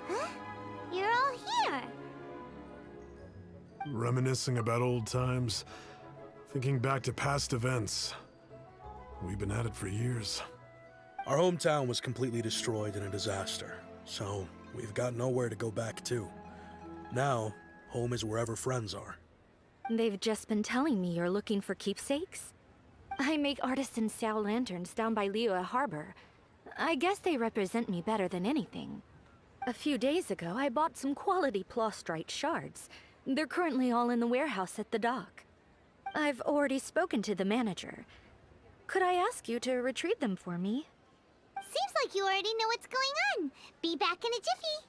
Huh? You're all here. Reminiscing about old times, thinking back to past events. We've been at it for years. Our hometown was completely destroyed in a disaster, so we've got nowhere to go back to. Now, home is wherever friends are. They've just been telling me you're looking for keepsakes. I make artisan Sao lanterns down by Liyue Harbor. I guess they represent me better than anything. A few days ago, I bought some quality plastrite shards. They're currently all in the warehouse at the dock. I've already spoken to the manager. Could I ask you to retrieve them for me? Seems like you already know what's going on. Be back in a jiffy.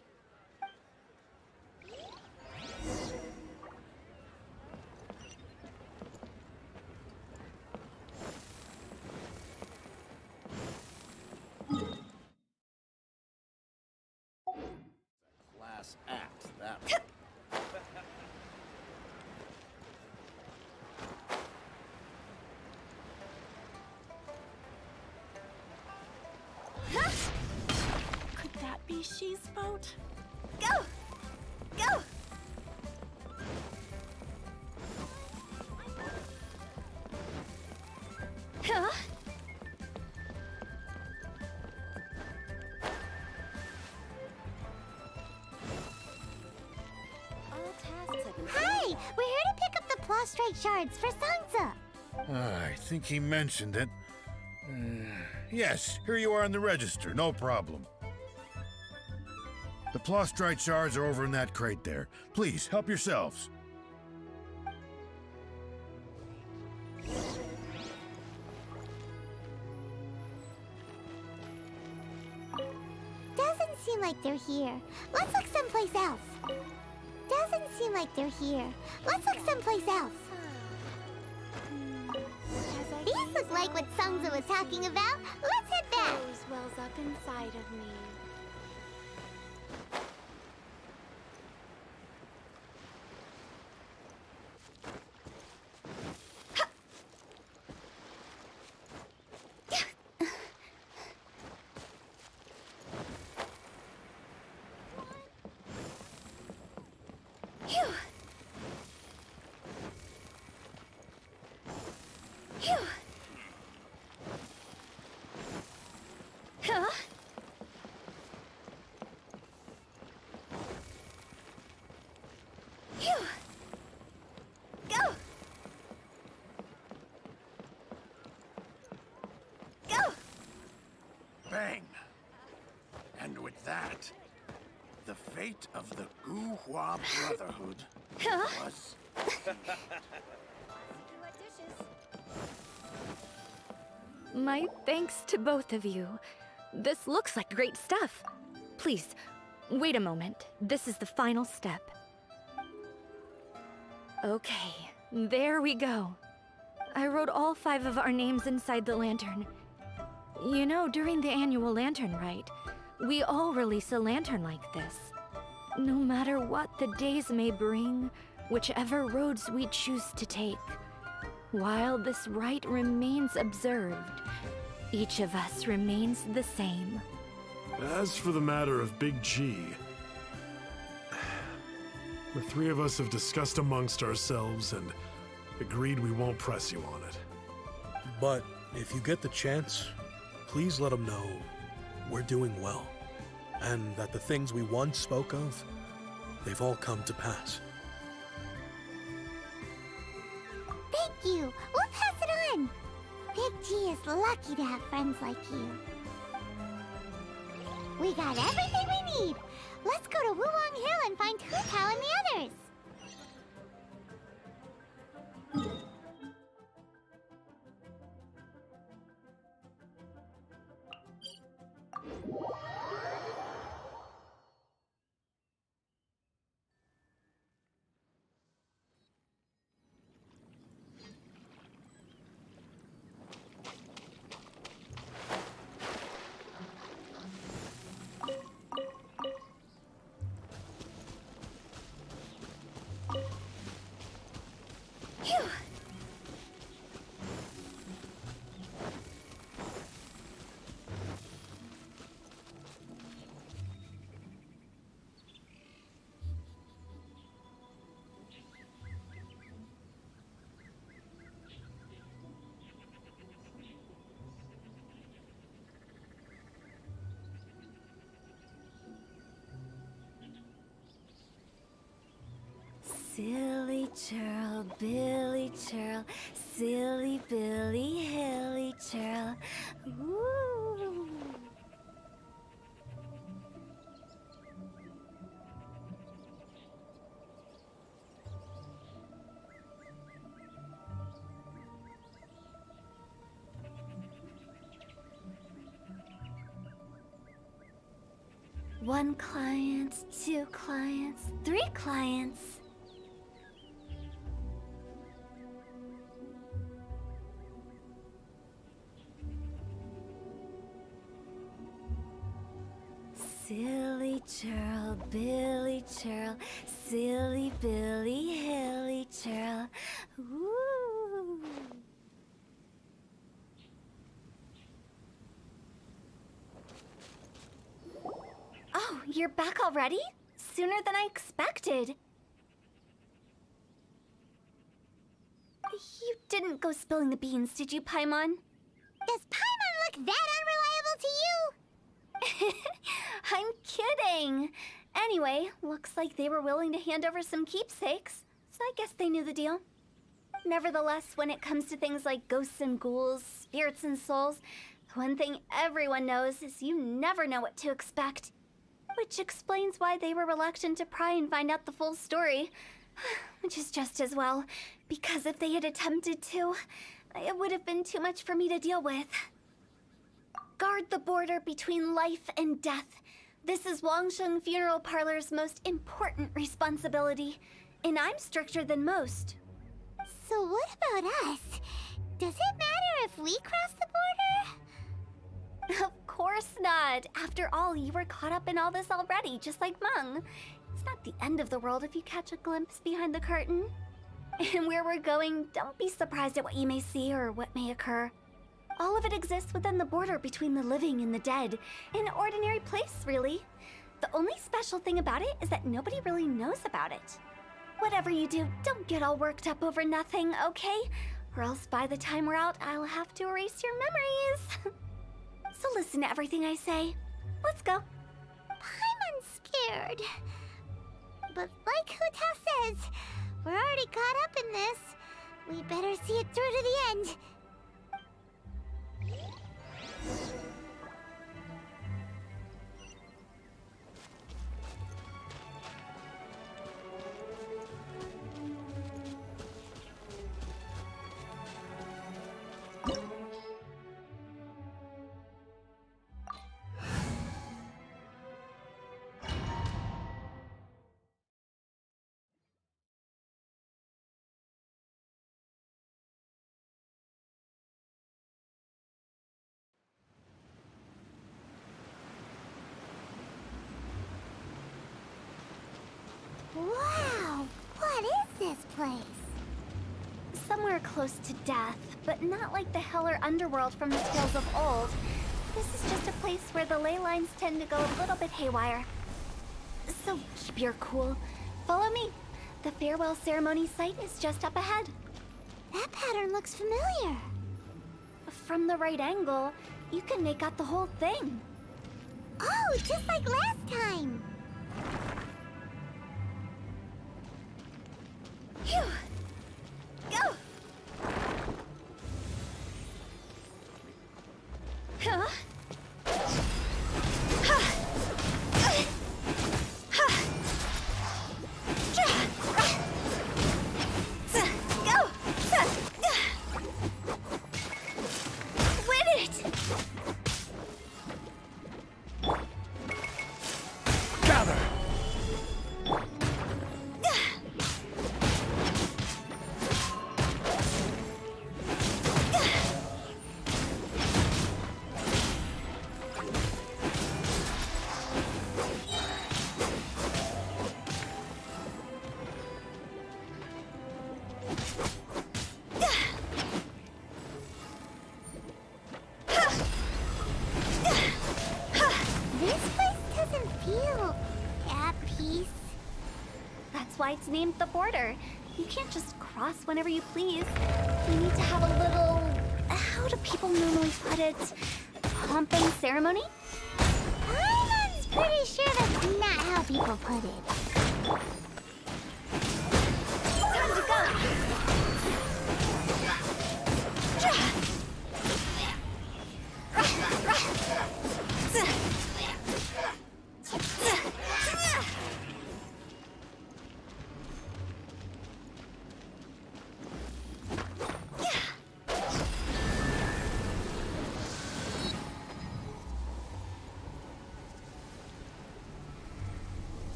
Class act, that. Could that be She's boat? Go! Go! Huh? All tasks have been Hi! We're here to pick up the plastrite shards for Sansa. I think he mentioned it. Yes, here you are in the register, no problem. The plastrite shards are over in that crate there. Please, help yourselves. Doesn't seem like they're here. Let's look someplace else. Doesn't seem like they're here. Let's look someplace else. These look like what Sansa was talking about. Let's head back. Rose wells up inside of me. Phew! Phew! Huh? Phew! Go! Go! Bang! And with that, the fate of the Guhua Brotherhood Huh? was... My thanks to both of you. This looks like great stuff. Please, wait a moment. This is the final step. Okay, there we go. I wrote all 5 of our names inside the lantern. You know, during the annual lantern rite, we all release a lantern like this. No matter what the days may bring, whichever roads we choose to take, while this rite remains observed, each of us remains the same. As for the matter of Big G, the 3 of us have discussed amongst ourselves and agreed we won't press you on it. But if you get the chance, please let them know we're doing well, and that the things we once spoke of, they've all come to pass. Thank you. We'll pass it on. Big G is lucky to have friends like you. We got everything we need. Let's go to Wulong Hill and find Hutao and the others. Phew! Silly churl, Billy churl, silly Billy, hilly churl. Ooh. One client, two clients, three clients. Silly churl, Billy churl, silly Billy, hilly churl. Ooh. Oh, you're back already? Sooner than I expected. You didn't go spilling the beans, did you, Paimon? Does Paimon look that unreliable to you? I'm kidding. Anyway, looks like they were willing to hand over some keepsakes, so I guess they knew the deal. Nevertheless, when it comes to things like ghosts and ghouls, spirits and souls, the one thing everyone knows is you never know what to expect. Which explains why they were reluctant to pry and find out the full story. Which is just as well, because if they had attempted to, it would have been too much for me to deal with. Guard the border between life and death. This is Wangsheng Funeral Parlor's most important responsibility, and I'm stricter than most. So what about us? Does it matter if we cross the border? Of course not. After all, you were caught up in all this already, just like Meng. It's not the end of the world if you catch a glimpse behind the curtain. And where we're going, don't be surprised at what you may see or what may occur. All of it exists within the border between the living and the dead. An ordinary place, really. The only special thing about it is that nobody really knows about it. Whatever you do, don't get all worked up over nothing, okay? Or else by the time we're out, I'll have to erase your memories. So listen to everything I say. Let's go. Paimon's scared. But like Hutao says, we're already caught up in this. We better see it through to the end. Wow! What is this place? Somewhere close to death, but not like the hell or underworld from the tales of old. This is just a place where the ley lines tend to go a little bit haywire. So keep your cool. Follow me. The farewell ceremony site is just up ahead. That pattern looks familiar. From the right angle, you can make out the whole thing. Oh, just like last time. Phew! Go! Huh? Ha! sides named the border. You can't just cross whenever you please. You need to have a little... how do people normally put it? Pumping ceremony? I'm pretty sure that's not how people put it. Time to go!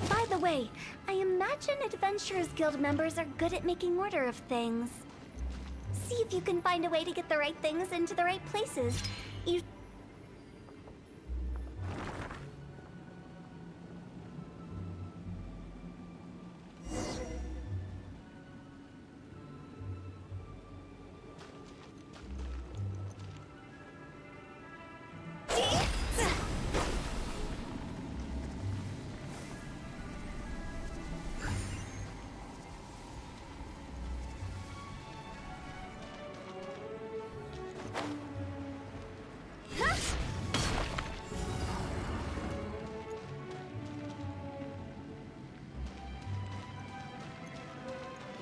By the way, I imagine Adventurers Guild members are good at making order of things. See if you can find a way to get the right things into the right places. You...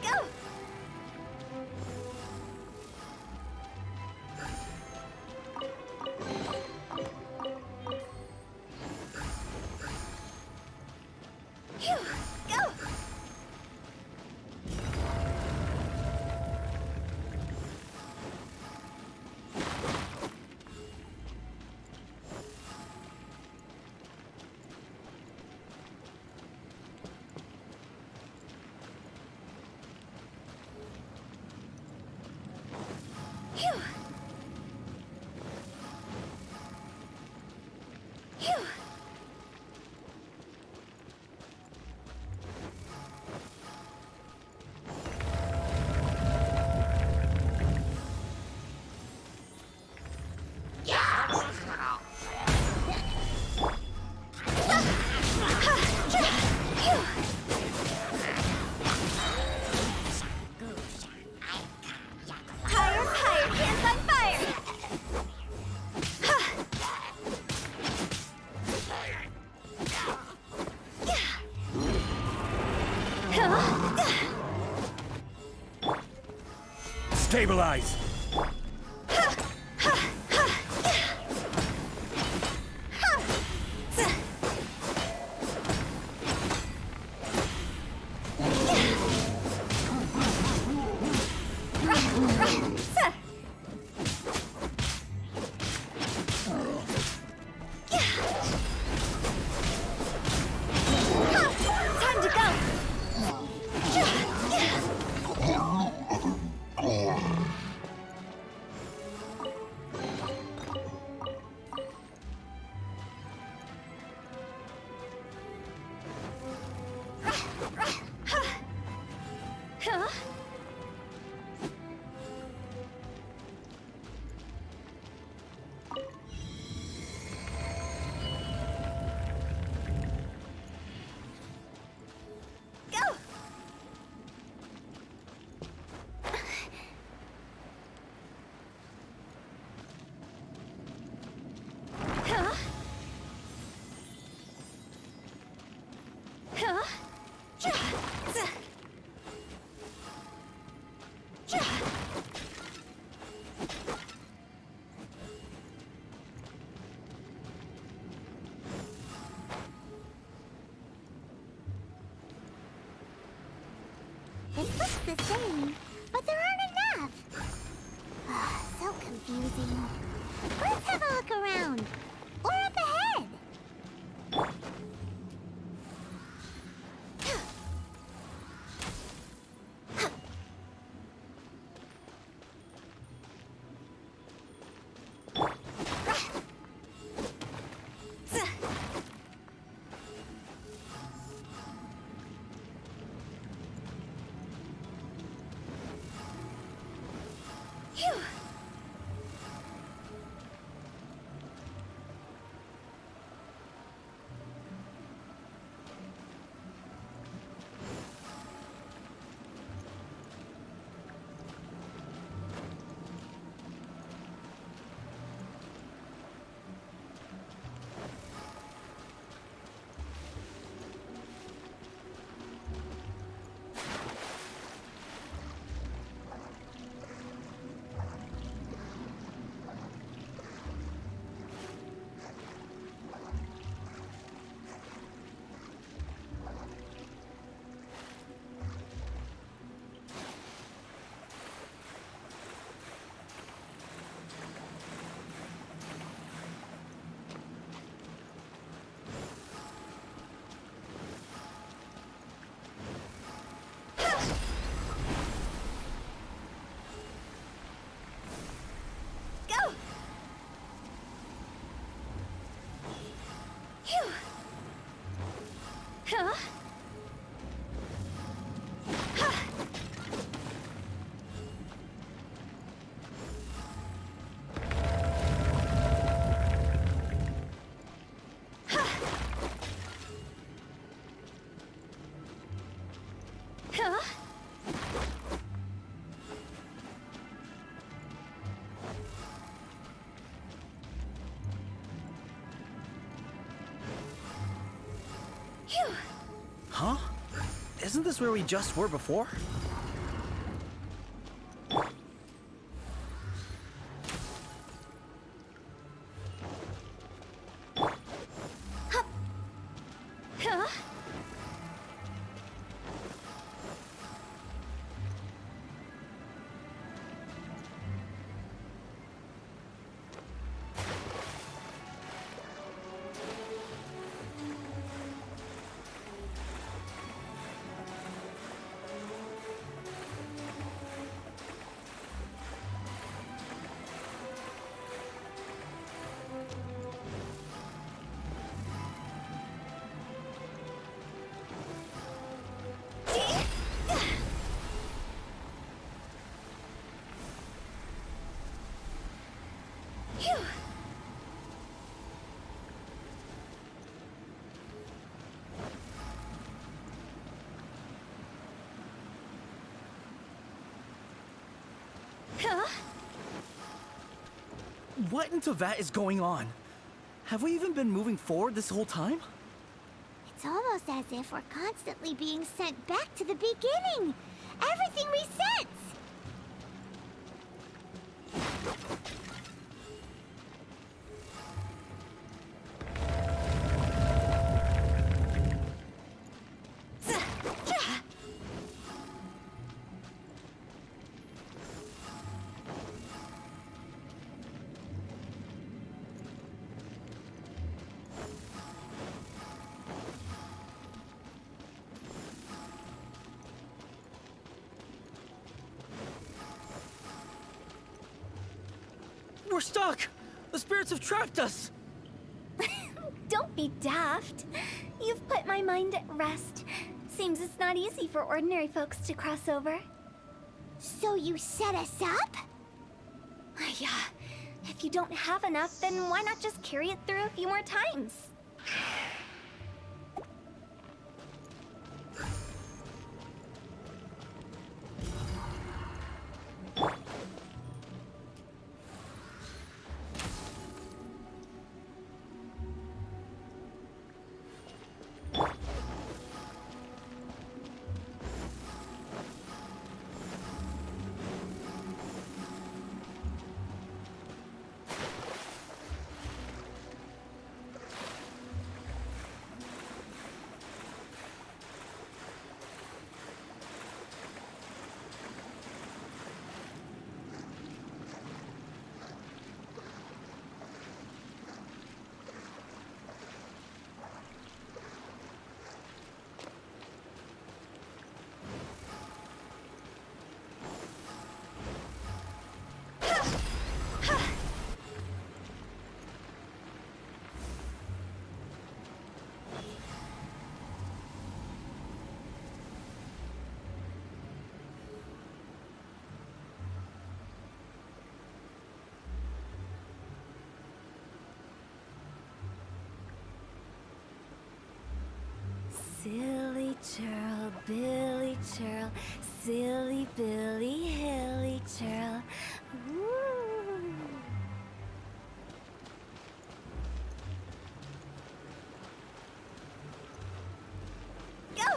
Go! Phew! Go! Phew! Phew! Higher, higher, hands on fire! Stabilize! Time to go! Huh? Go! Huh? Huh? Ja! Z! Ja! It looks the same, but there aren't enough. So confusing. Let's have a look around. Or up ahead. Phew! Huh? Isn't this where we just were before? What in Tevat is going on? Have we even been moving forward this whole time? It's almost as if we're constantly being sent back to the beginning. Everything resets. We're stuck! The spirits have trapped us! Don't be daft. You've put my mind at rest. Seems it's not easy for ordinary folks to cross over. So you set us up? Yeah. If you don't have enough, then why not just carry it through a few more times? Silly churl, Billy churl, silly Billy, hilly churl. Ooh. Go!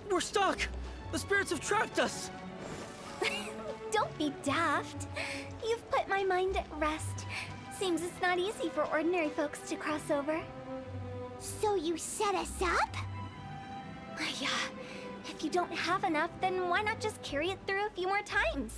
We're stuck! The spirits have trapped us! Don't be daft. You've put my mind at rest. Seems it's not easy for ordinary folks to cross over. So you set us up? Yeah. If you don't have enough, then why not just carry it through a few more times?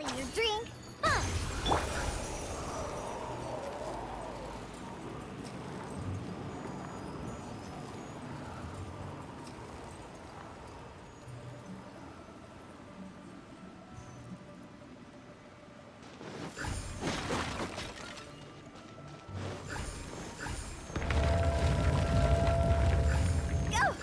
out of your drink. Fun! Go!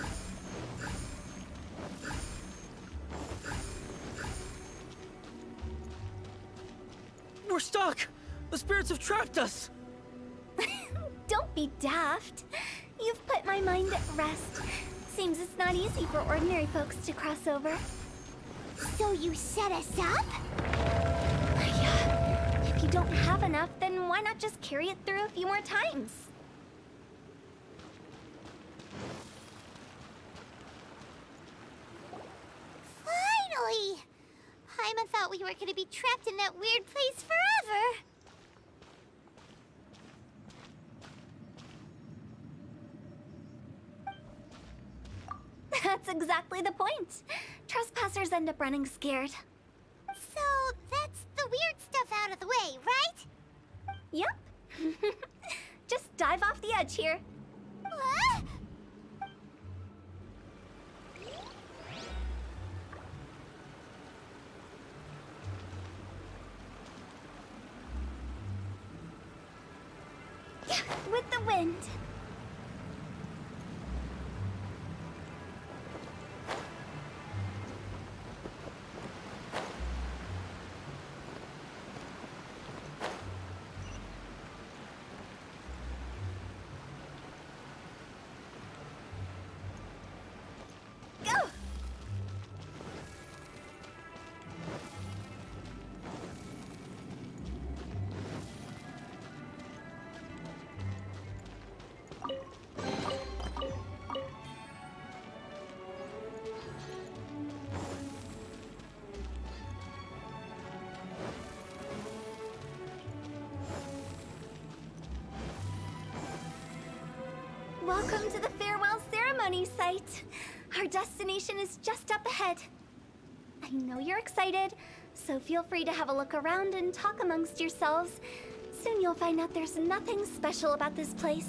We're stuck! The spirits have trapped us! Don't be daft. You've put my mind at rest. Seems it's not easy for ordinary folks to cross over. So you set us up? Yeah. If you don't have enough, then why not just carry it through a few more times? Finally! Paimon thought we were gonna be trapped in that weird place forever. That's exactly the point. Trespassers end up running scared. So that's the weird stuff out of the way, right? Yep. Just dive off the edge here. What? With the wind. Go! Welcome to the farewell ceremony site. Our destination is just up ahead. I know you're excited, so feel free to have a look around and talk amongst yourselves. Soon you'll find out there's nothing special about this place.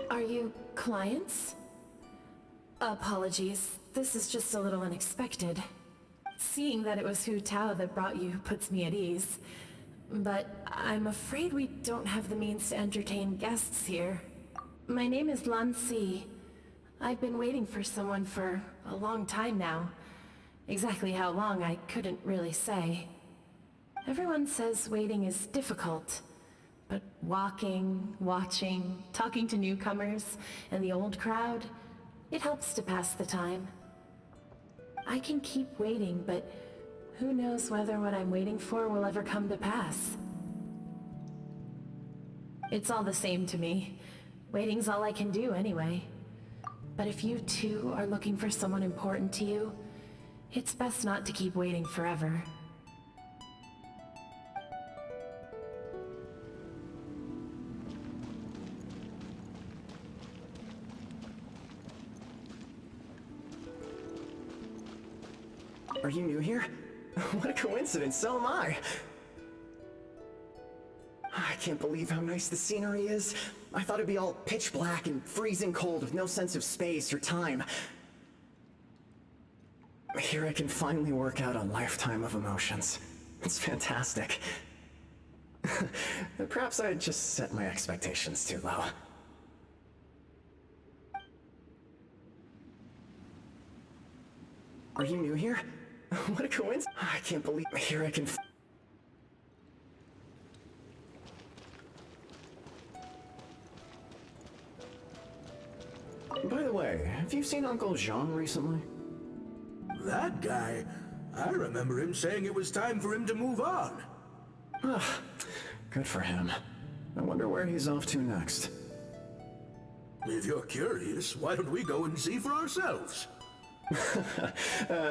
Are you clients? Apologies, this is just a little unexpected. Seeing that it was Hutao that brought you puts me at ease. But I'm afraid we don't have the means to entertain guests here. My name is Lan Si. I've been waiting for someone for a long time now. Exactly how long, I couldn't really say. Everyone says waiting is difficult. But walking, watching, talking to newcomers, and the old crowd, it helps to pass the time. I can keep waiting, but who knows whether what I'm waiting for will ever come to pass. It's all the same to me. Waiting's all I can do anyway. But if you too are looking for someone important to you, it's best not to keep waiting forever. Are you new here? What a coincidence, so am I! I can't believe how nice the scenery is. I thought it'd be all pitch black and freezing cold with no sense of space or time. Here I can finally work out a lifetime of emotions. It's fantastic. Perhaps I just set my expectations too low. Are you new here? What a coincidence. I can't believe here I can By the way, have you seen Uncle Jean recently? That guy? I remember him saying it was time for him to move on. Good for him. I wonder where he's off to next. If you're curious, why don't we go and see for ourselves?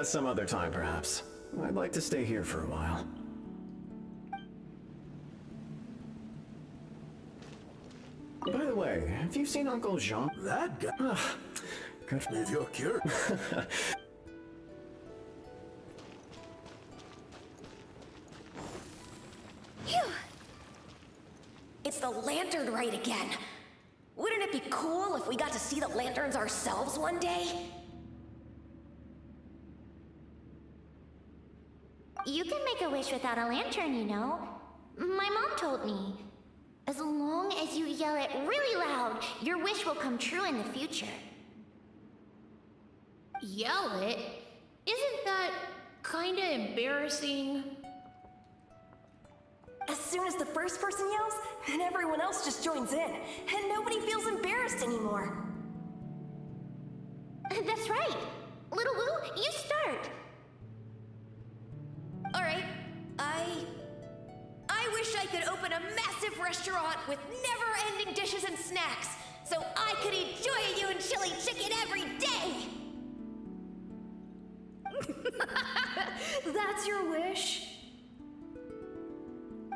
Some other time, perhaps. I'd like to stay here for a while. By the way, have you seen Uncle Jean? That guy. Good. If you're curious. Phew. It's the lantern rite again. Wouldn't it be cool if we got to see the lanterns ourselves one day? You can make a wish without a lantern, you know. My mom told me. As long as you yell it really loud, your wish will come true in the future. Yell it? Isn't that kinda embarrassing? As soon as the first person yells, then everyone else just joins in, and nobody feels embarrassed anymore. That's right. Little Woo, you start. Alright, I wish I could open a massive restaurant with never-ending dishes and snacks, so I could eat Joy and chili chicken every day! That's your wish?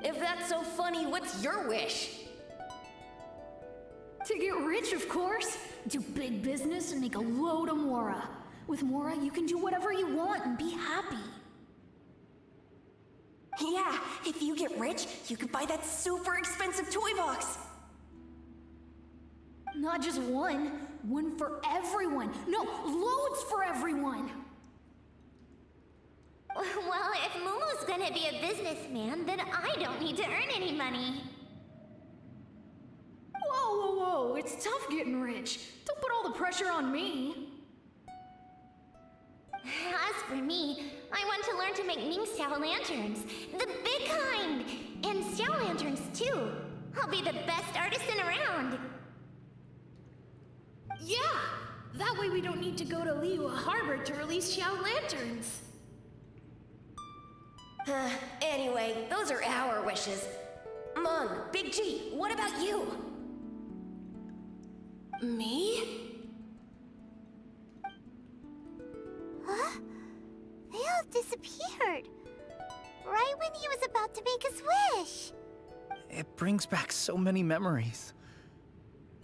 If that's so funny, what's your wish? To get rich, of course. Do big business and make a load of Mora. With Mora, you can do whatever you want and be happy. Yeah, if you get rich, you could buy that super expensive toy box. Not just one. One for everyone. No, loads for everyone. Well, if Momo's gonna be a businessman, then I don't need to earn any money. Whoa, whoa, whoa. It's tough getting rich. Don't put all the pressure on me. As for me, I want to learn to make Ming Xiao lanterns. The big kind! And Xiao lanterns, too. I'll be the best artisan around. Yeah! That way we don't need to go to Liyue Harbor to release Xiao lanterns. Anyway, those are our wishes. Mung, Big G, what about you? Me? Huh? They all disappeared. Right when he was about to make his wish. It brings back so many memories.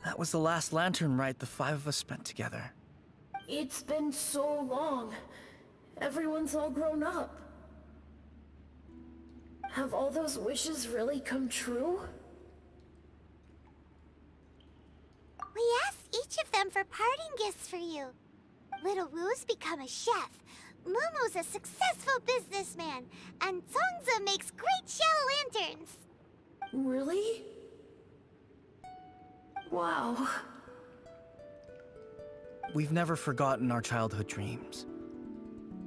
That was the last lantern ride the five of us spent together. It's been so long. Everyone's all grown up. Have all those wishes really come true? We asked each of them for parting gifts for you. Little Woo's become a chef. Momo's a successful businessman. And Zongza makes great Xiao lanterns. Really? Wow. We've never forgotten our childhood dreams.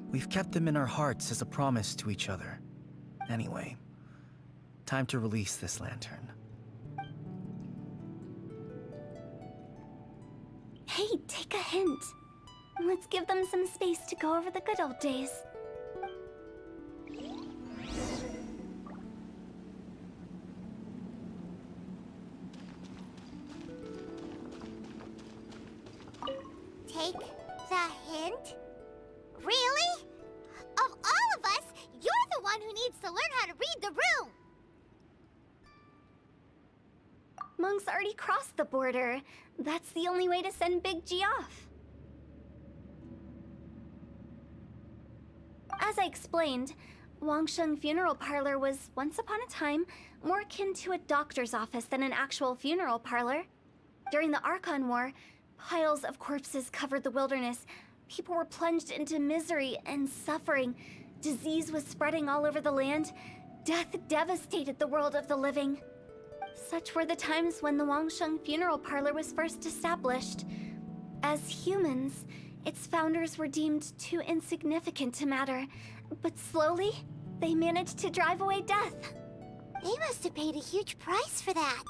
We've kept them in our hearts as a promise to each other. Anyway, time to release this lantern. Hey, take a hint. Let's give them some space to go over the good old days. Take the hint? Really? Of all of us, you're the one who needs to learn how to read the room! Monk's already crossed the border. That's the only way to send Big G off. As I explained, Wangsheng Funeral Parlor was, once upon a time, more akin to a doctor's office than an actual funeral parlor. During the Archon War, piles of corpses covered the wilderness. People were plunged into misery and suffering. Disease was spreading all over the land. Death devastated the world of the living. Such were the times when the Wangsheng Funeral Parlor was first established. As humans, its founders were deemed too insignificant to matter, but slowly, they managed to drive away death. They must have paid a huge price for that.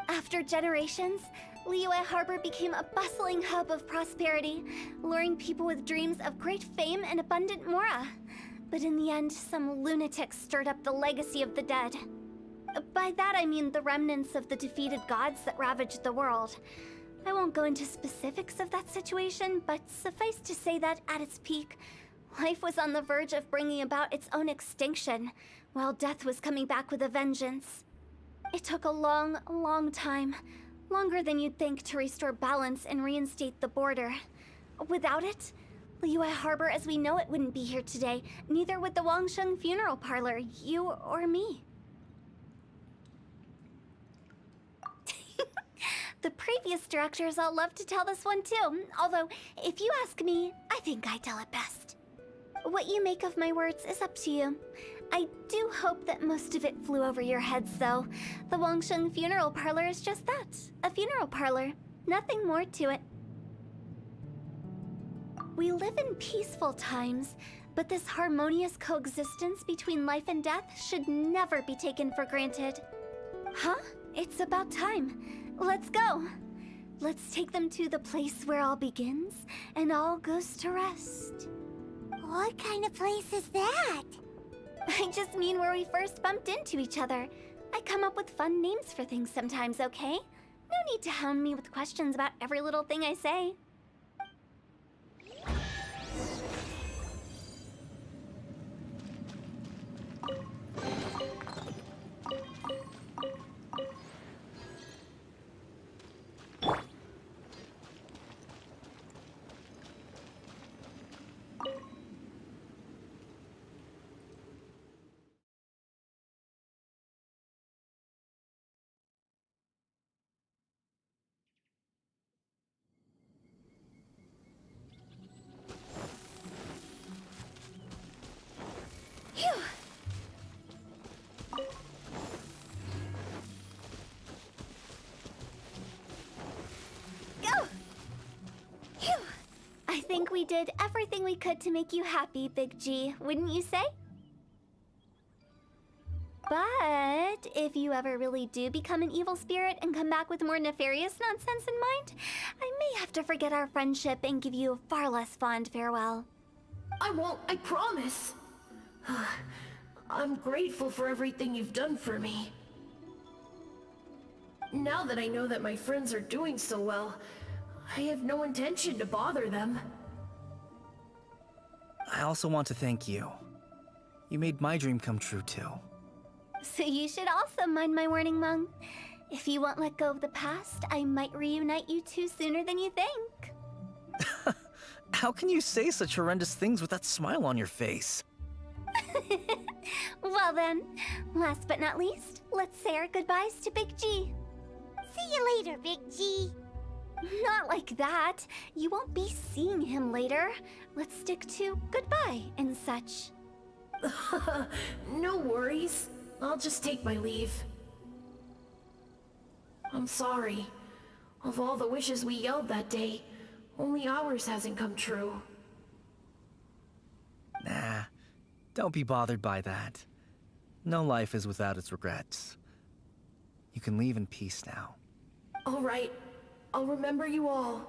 After generations, Liyue Harbor became a bustling hub of prosperity, luring people with dreams of great fame and abundant mora. But in the end, some lunatic stirred up the legacy of the dead. By that I mean the remnants of the defeated gods that ravaged the world. I won't go into specifics of that situation, but suffice to say that at its peak, life was on the verge of bringing about its own extinction, while death was coming back with a vengeance. It took a long, long time, longer than you'd think, to restore balance and reinstate the border. Without it, Liyue Harbor as we know it wouldn't be here today, neither would the Wangsheng Funeral Parlor, you or me. The previous directors all love to tell this one too, although, if you ask me, I think I tell it best. What you make of my words is up to you. I do hope that most of it flew over your heads, though. The Wangsheng Funeral Parlor is just that, a funeral parlor. Nothing more to it. We live in peaceful times, but this harmonious coexistence between life and death should never be taken for granted. Huh? It's about time. Let's go. Let's take them to the place where all begins and all goes to rest. What kind of place is that? I just mean where we first bumped into each other. I come up with fun names for things sometimes, okay? No need to hound me with questions about every little thing I say. I think we did everything we could to make you happy, Big G, wouldn't you say? But if you ever really do become an evil spirit and come back with more nefarious nonsense in mind, I may have to forget our friendship and give you a far less fond farewell. I won't, I promise. I'm grateful for everything you've done for me. Now that I know that my friends are doing so well, I have no intention to bother them. I also want to thank you. You made my dream come true, too. So you should also mind my warning, Mung. If you won't let go of the past, I might reunite you two sooner than you think. How can you say such horrendous things with that smile on your face? Well then, last but not least, let's say our goodbyes to Big G. See you later, Big G. Not like that. You won't be seeing him later. Let's stick to goodbye and such. No worries. I'll just take my leave. I'm sorry. Of all the wishes we yelled that day, only ours hasn't come true. Nah, don't be bothered by that. No life is without its regrets. You can leave in peace now. All right. I'll remember you all.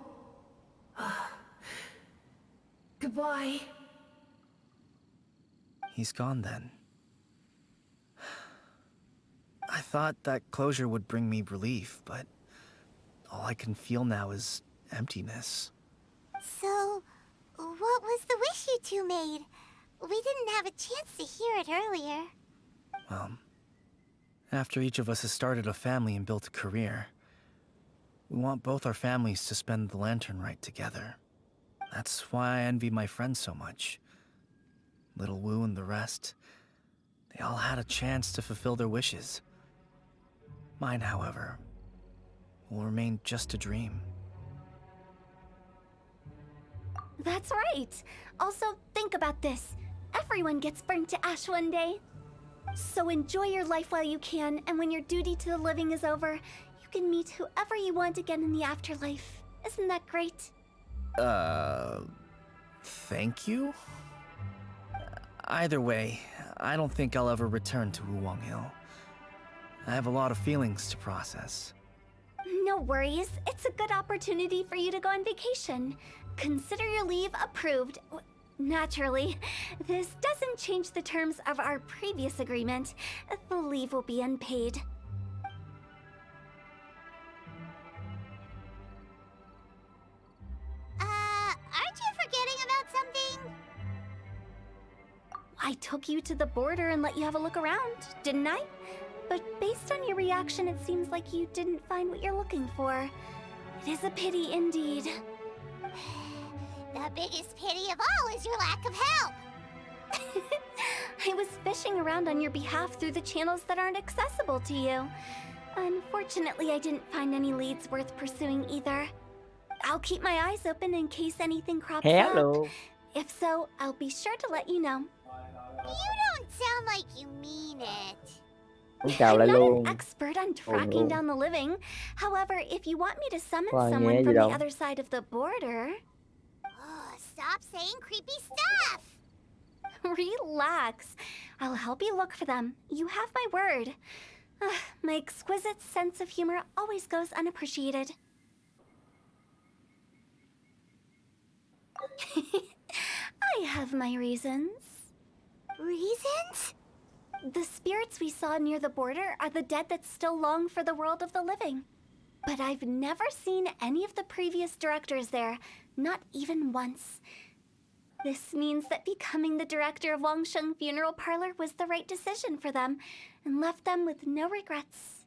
Goodbye. He's gone then. I thought that closure would bring me relief, but all I can feel now is emptiness. So, what was the wish you two made? We didn't have a chance to hear it earlier. Well, after each of us has started a family and built a career, we want both our families to spend the Lantern Rite together. That's why I envy my friends so much. Little Wu and the rest, they all had a chance to fulfill their wishes. Mine, however, will remain just a dream. That's right. Also, think about this. Everyone gets burnt to ash one day. So enjoy your life while you can, and when your duty to the living is over, you can meet whoever you want again in the afterlife. Isn't that great? Thank you? Either way, I don't think I'll ever return to Wuwang Hill. I have a lot of feelings to process. No worries. It's a good opportunity for you to go on vacation. Consider your leave approved. Naturally, this doesn't change the terms of our previous agreement. The leave will be unpaid. Aren't you forgetting about something? I took you to the border and let you have a look around, didn't I? But based on your reaction, it seems like you didn't find what you're looking for. It is a pity indeed. The biggest pity of all is your lack of help. I was fishing around on your behalf through the channels that aren't accessible to you. Unfortunately, I didn't find any leads worth pursuing either. I'll keep my eyes open in case anything crops up. If so, I'll be sure to let you know. You don't sound like you mean it. I'm not an expert on tracking down the living. However, if you want me to summon someone from the other side of the border... Stop saying creepy stuff! Relax. I'll help you look for them. You have my word. My exquisite sense of humor always goes unappreciated. I have my reasons. Reasons? The spirits we saw near the border are the dead that still long for the world of the living. But I've never seen any of the previous directors there, not even once. This means that becoming the director of Wangsheng Funeral Parlor was the right decision for them, and left them with no regrets.